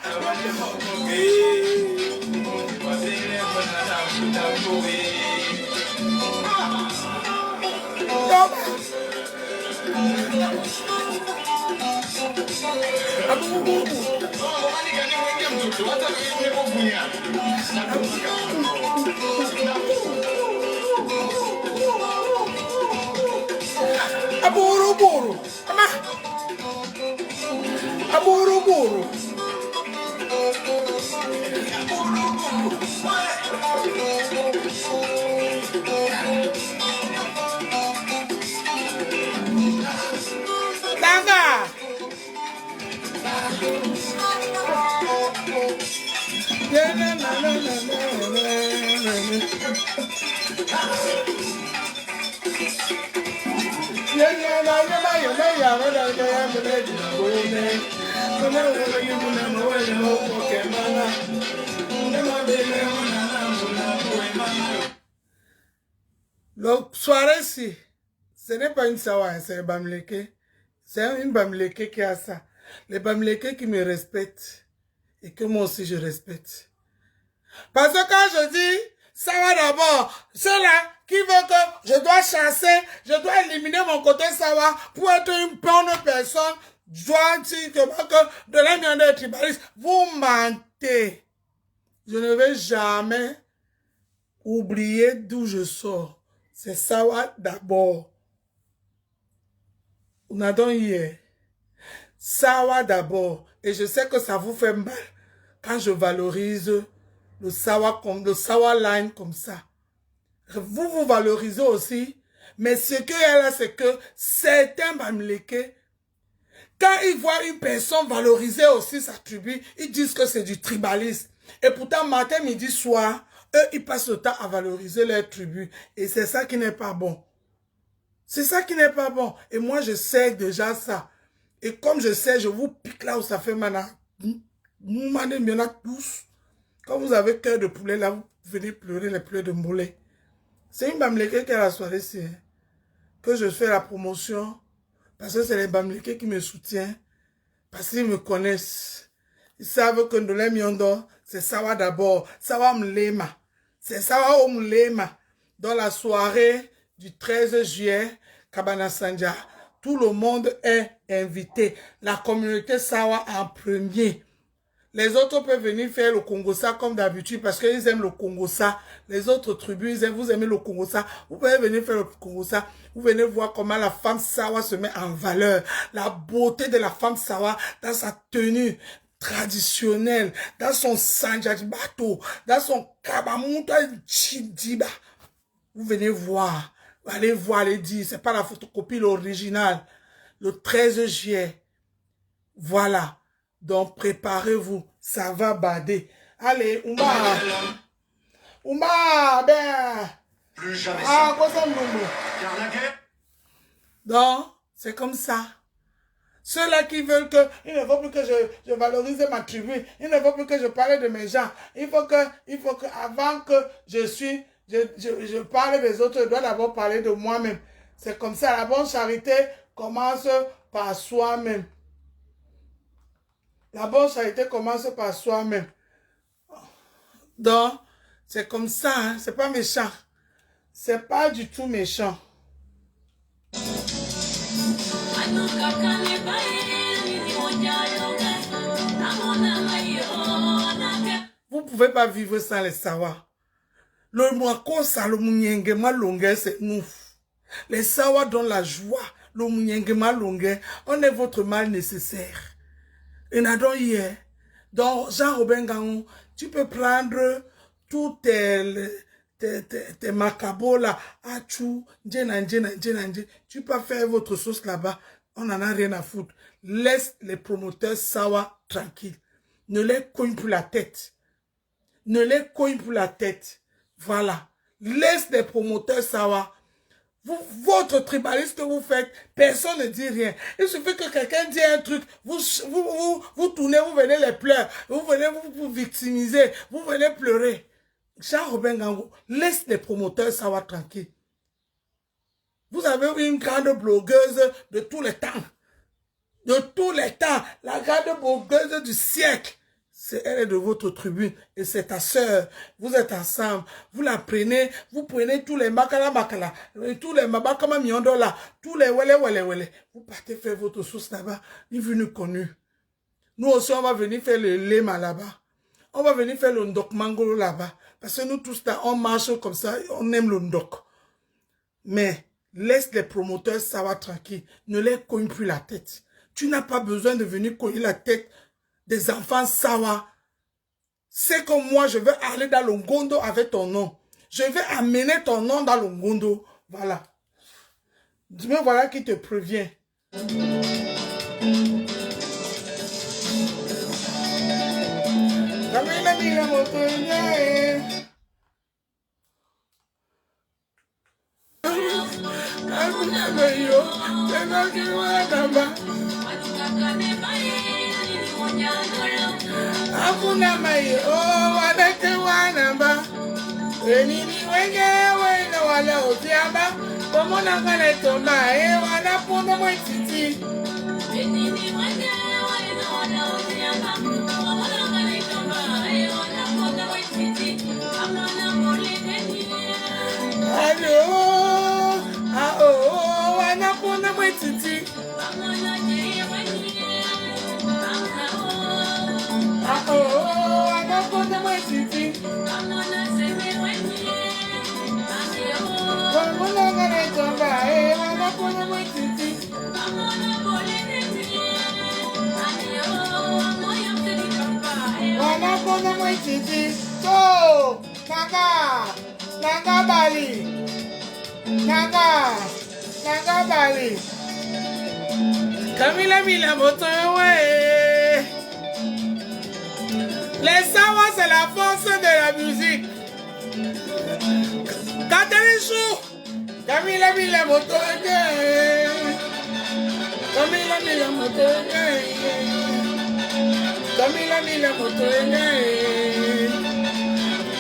Speaker 1: Aburu. Aburu. Daga. Le soirée-ci, ce n'est pas une Sawa, c'est le Bamleke. C'est une Bamleke qui a ça. Les Bamleke qui me respectent et que moi aussi je respecte. Parce que quand je dis Sawa d'abord, ceux-là qui veulent que je dois chasser, je dois éliminer mon côté Sawa pour être une bonne personne, je dois dire que de la mienne de tribaliste, vous mentez. Je ne vais jamais oublier d'où je sors. C'est Sawa d'abord. On a donc hier. Sawa d'abord. Et je sais que ça vous fait mal quand je valorise le Sawa line comme ça. Vous valorisez aussi. Mais ce qu'il y a là, c'est que certains Bamleke, quand ils voient une personne valoriser aussi sa tribu, ils disent que c'est du tribalisme. Et pourtant, matin, midi, soir, eux, ils passent le temps à valoriser leur tribu. Et c'est ça qui n'est pas bon. C'est ça qui n'est pas bon. Et moi, je sais déjà ça. Et comme je sais, je vous pique là où ça fait maintenant. Nous mandez bien tous. Quand vous avez cœur de poulet, là, vous venez pleurer les pleurs de moulet. C'est une Bamleke qui est à la soirée, c'est que je fais la promotion. Parce que c'est les Bamleke qui me soutiennent. Parce qu'ils me connaissent. Ils savent que Ndolé Miondo, c'est Sawa d'abord. Sawa Mlema. C'est Sawa Mlema. Dans la soirée du 13 juillet, Kabana Sanja, tout le monde est invité. La communauté Sawa en premier. Les autres peuvent venir faire le Congossa comme d'habitude parce qu'ils aiment le Congossa. Les autres tribus, vous aimez le Congossa. Vous pouvez venir faire le Congossa. Vous venez voir comment la femme Sawa se met en valeur. La beauté de la femme Sawa dans sa tenue traditionnelle, dans son sanjadbato, dans son kabamuta chidiba. Vous venez voir. Allez voir, allez dire. C'est pas la photocopie, l'original. Le 13 juillet. Voilà. Donc, préparez-vous. Ça va bader. Allez, Oumba. Oumba, ben.
Speaker 2: Plus jamais
Speaker 1: Ah,
Speaker 2: ça.
Speaker 1: quoi ça, Moumou?
Speaker 2: Car la guerre...
Speaker 1: Donc, C'est comme ça. Ceux-là qui veulent que, il ne faut plus que je valorise ma tribu, il ne faut plus que je parle de mes gens. Il faut que avant que je parle des autres, je dois d'abord parler de moi-même. C'est comme ça, la bonne charité commence par soi-même. La bonne charité commence par soi-même. Donc, c'est comme ça, hein? C'est pas méchant. C'est pas du tout méchant. Vous ne pouvez pas vivre sans les sawa. Le mwako sa le munyengema longue, c'est nous. Les sawa donnent la joie. Le munyengema longue, on est votre mal nécessaire. Et n'adon hier. Donc, Jean-Robin Gaon, tu peux prendre tous tes macabos là, achou, tu peux faire votre sauce là-bas. On n'en a rien à foutre. Laisse les promoteurs sawa tranquilles. Ne les cogne plus la tête. Ne les cogne plus la tête. Voilà. Laisse les promoteurs sawa. Votre tribalisme que vous faites, personne ne dit rien. Il suffit que quelqu'un dise un truc, vous tournez, vous venez les pleurer, vous venez vous victimiser, vous venez pleurer. Jean-Robin Gangou, laisse les promoteurs sawa tranquilles. Vous avez une grande blogueuse de tous les temps. De tous les temps. La grande blogueuse du siècle. Elle est de votre tribune et c'est ta sœur. Vous êtes ensemble. Vous la prenez. Vous prenez tous les makala, tous les mabakama miondo là, tous les wele. Vous partez faire votre sauce là-bas. Ni vu ni connu. Nous aussi, on va venir faire le lema là-bas. On va venir faire le ndok mangolo là-bas. Parce que nous tous là, on marche comme ça, on aime le ndok. Mais laisse les promoteurs savoir tranquille. Ne les cogne plus la tête. Tu n'as pas besoin de venir cogner la tête des enfants sawa. C'est comme moi, je veux aller dans le Ngondo avec ton nom. Je vais amener ton nom dans le Ngondo. Voilà. Dis-moi, voilà qui te prévient. Akuna mai o wadake wanamba enini wenge wala otiamba komona kale tomba wana pondo mwetiti enini wenge wala otiamba komona kale tomba wana pondo mwetiti amana moleni alo wana pondo mwetiti amana Camila Mila moto ouais. Les sawa c'est la force de la musique. Catherine Chou, Camila Mila moto Camila Mila moto Camila Mila moto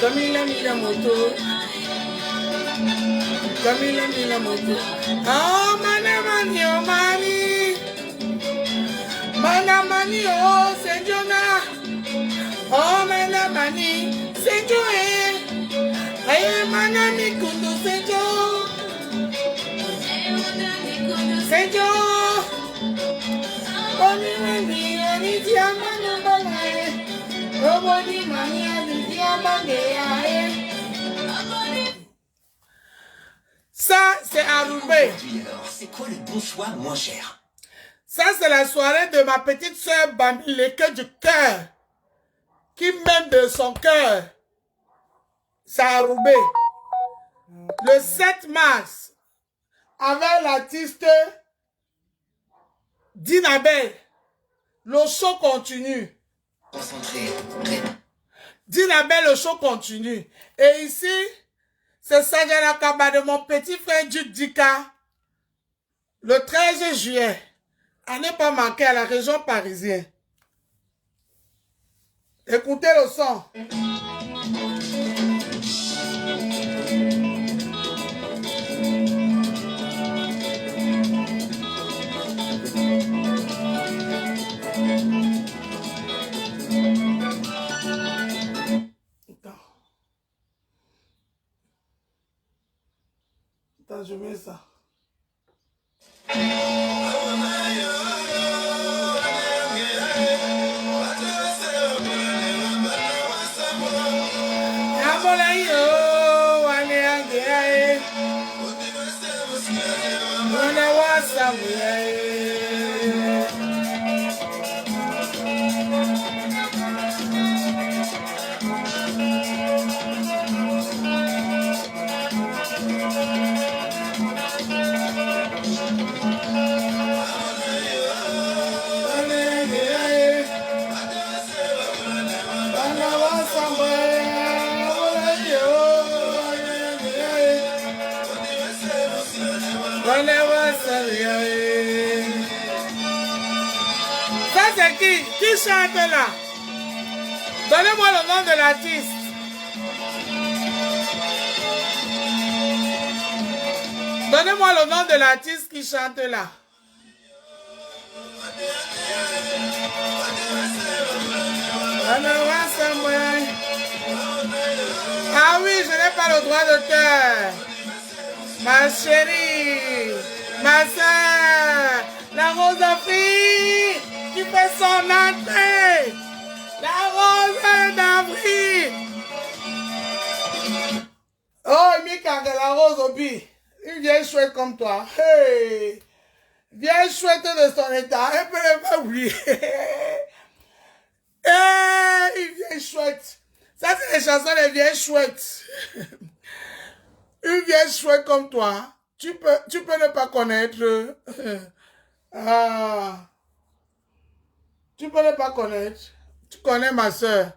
Speaker 1: Camila Mila moto Camila Mila moto. Oh mani oh mani mani oh c'est Jonah. Oh mani c'est Joe. Aye manami kundu c'est Joe. C'est Joe. Oni oni diamano balae. Roboni mani ali diamande. Ça, c'est Aroubé.
Speaker 2: C'est quoi le bon choix moins cher?
Speaker 1: Ça, c'est la soirée de ma petite soeur Bambi, les cœurs du cœur. Qui m'aime de son cœur. C'est Aroubé. Le 7 mars, avec l'artiste Dinabel, le show continue.
Speaker 2: Concentré.
Speaker 1: Dinabel, le show continue. Et ici, c'est Sajana Kaba de mon petit frère Duke Dika. Le 13 juillet, à ne pas manquer à la région parisienne. Écoutez le son. Attends, je mets ça. Ça c'est qui chante là? Donnez-moi le nom de l'artiste. Donnez-moi le nom de l'artiste qui chante là. Ah oui, je n'ai pas le droit d'auteur. Ma chérie, ma soeur, la Rose d'Afrique qui fait son entrée. La Rose d'Afrique. Oh, Mika, la Rose Obi. Une vieille chouette comme toi. Hey, vieille chouette de son état. Elle peut pas oublier. Hey, une vieille chouette. Ça, c'est les chansons des vieilles chouettes. Une vieille chouette comme toi, tu peux ne pas connaître. Tu peux ne pas connaître. Tu connais ma soeur.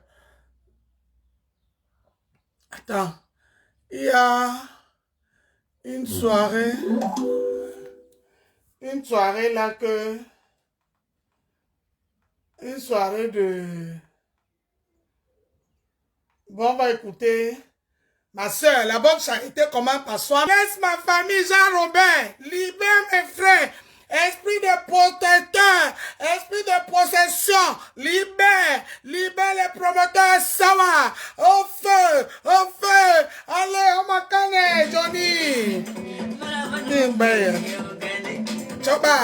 Speaker 1: Attends. Il y a une soirée là que... Une soirée de... Bon, on va écouter... Ma soeur, la bonne charité commence par soi. Laisse ma famille, Jean-Robert. Libère mes frères. Esprit de protecteur. Esprit de possession. Libère. Libère les promoteurs. Sawa. Au feu. Au feu. Allez, on m'a canné, Johnny. Choba.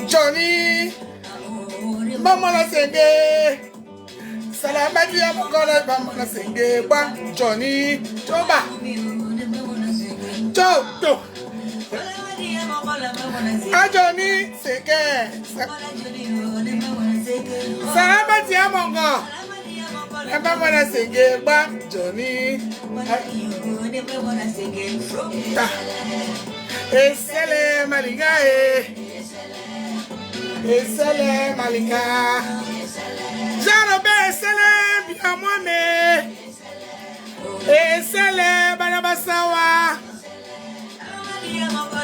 Speaker 1: Johnny, maman la senge, salamadi ya mokole maman la senge, ba Johnny, choba, choto, ah Johnny senge, salamadi ya mongo, maman la senge, ba Johnny, Esele Malika, Esele Malika, Jean-Robert Esele bien moi-même, Esele Banabasawa,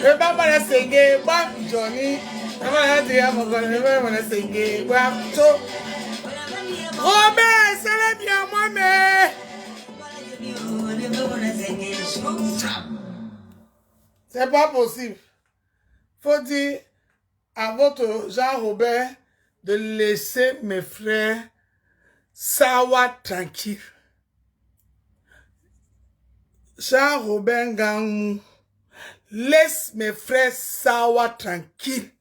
Speaker 1: et Baba la Senge, Bam Johnny, Baba la Dia Mogone, Baba la Senge, Bam To, Robert Esele bien moi-même. C'est pas possible. Faut dire à votre Jean-Robert de laisser mes frères Sawa tranquille. Jean-Robert Ngangou, laisse mes frères Sawa tranquille.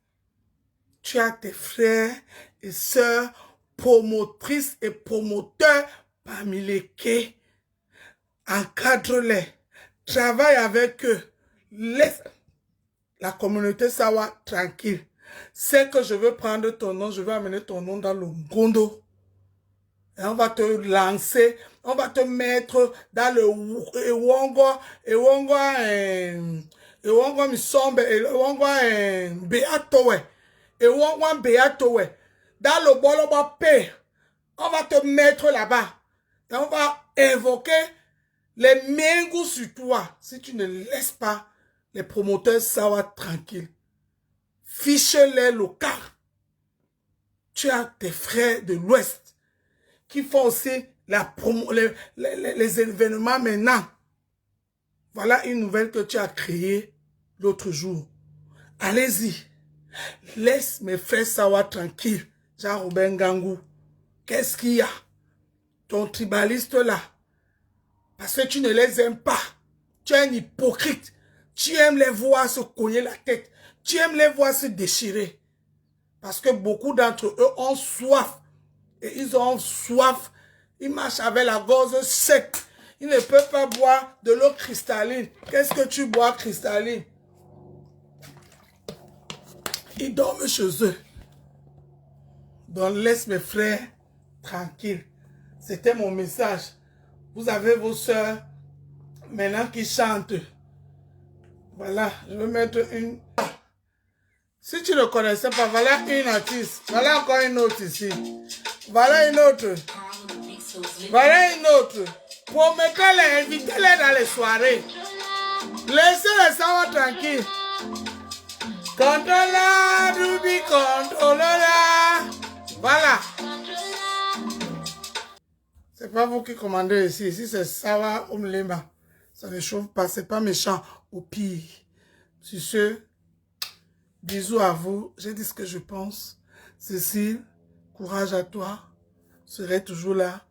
Speaker 1: Tu as tes frères et sœurs promotrices et promoteurs parmi les quais. Encadre-les. Travaille avec eux. Laisse la communauté Sawa tranquille. C'est que je veux prendre ton nom, je veux amener ton nom dans le Ngondo. Et on va te lancer, on va te mettre dans le Misombe, Beatowe, Beatowe. dans le Boloba P. On va te mettre là-bas. Et on va invoquer les mégots sur toi. Si tu ne laisses pas les promoteurs Sawa tranquilles. Fiche-les local. Tu as tes frères de l'Ouest qui font aussi les événements maintenant. Voilà une nouvelle que tu as créée l'autre jour. Allez-y. Laisse mes frères Sawa tranquilles. Jean-Robin Gangou. Qu'est-ce qu'il y a? Ton tribaliste là. Parce que tu ne les aimes pas. Tu es un hypocrite. Tu aimes les voir se cogner la tête. Tu aimes les voir se déchirer. Parce que beaucoup d'entre eux ont soif. Et ils ont soif. Ils marchent avec la gorge sec. Ils ne peuvent pas boire de l'eau cristalline. Qu'est-ce que tu bois cristalline? Ils dorment chez eux. Donc laisse mes frères tranquilles. C'était mon message. Vous avez vos sœurs maintenant qui chantent. Voilà, je vais mettre une... Si tu ne connaissais pas, voilà une artiste. Voilà encore une autre ici. Voilà une autre. Voilà une autre. Promettez-les, invitez-les dans les soirées. Laissez-les Sawa tranquilles. Contrôle, Ruby, contrôle. Voilà. C'est pas vous qui commandez ici. Ici, c'est Sawa Omlema. Ça ne chauffe pas. C'est pas méchant. Au pire. Sur ce, bisous à vous. J'ai dit ce que je pense. Cécile, courage à toi. Je serai toujours là.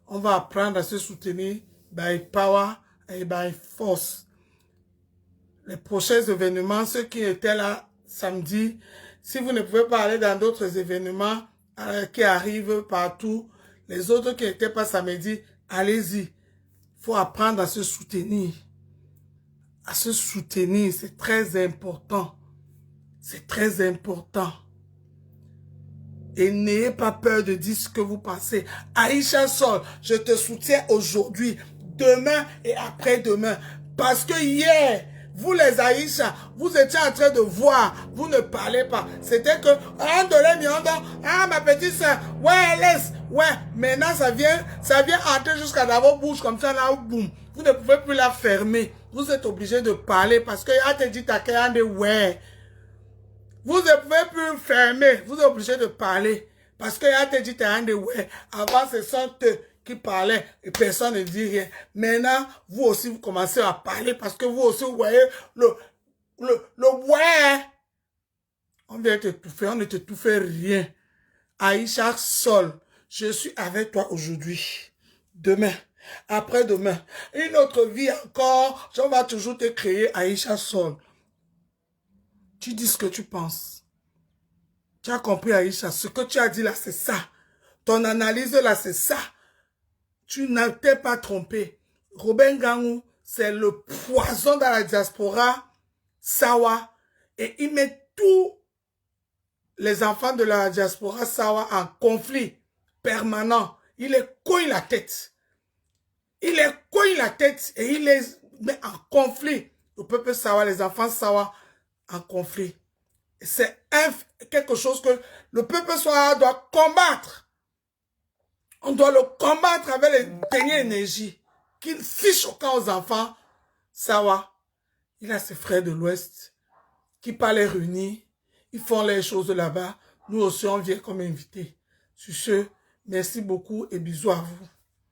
Speaker 1: On va apprendre à se soutenir by power et by force. Les prochains événements, ceux qui étaient là samedi, si vous ne pouvez pas aller dans d'autres événements qui arrivent partout, les autres qui n'étaient pas samedi, allez-y. Il faut apprendre à se soutenir. À se soutenir, c'est très important. C'est très important. Et n'ayez pas peur de dire ce que vous pensez. Aïcha Sol, je te soutiens aujourd'hui, demain et après-demain. Parce que hier, vous les Aïcha, vous étiez en train de voir, vous ne parlez pas. C'était que, ah ma petite soeur, ouais, laisse, ouais, maintenant ça vient entrer jusqu'à dans vos bouches comme ça, là, boum. Vous ne pouvez plus la fermer. Vous êtes obligé de parler parce que, a te dit ta de ouais. Vous ne pouvez plus fermer. Vous êtes obligé de parler. Parce que a te dit ouais. Avant, ce sont eux qui parlaient et personne ne dit rien. Maintenant, vous aussi, vous commencez à parler parce que vous aussi, vous voyez le ouais. On vient t'étouffer. On ne t'étouffe rien. Aïcha Sol, je suis avec toi aujourd'hui. Demain. Après-demain. Une autre vie encore. On va toujours te créer Aïcha Sol. Tu dis ce que tu penses. Tu as compris, Aïcha. Ce que tu as dit là, c'est ça. Ton analyse là, c'est ça. Tu n'as pas trompé. Robin Gangou, c'est le poison dans la diaspora Sawa. Et il met tous les enfants de la diaspora Sawa en conflit permanent. Il les cogne la tête. Il les cogne la tête et il les met en conflit. Le peuple Sawa, les enfants Sawa, en conflit. C'est quelque chose que le peuple Sawa doit combattre. On doit le combattre avec les dernières énergies. Qu'il fiche au camp aux enfants. Sawa, il a ses frères de l'Ouest qui parlent les réunis. Ils font les choses là-bas. Nous aussi, on vient comme invités. Sur ce, merci beaucoup et bisous à vous.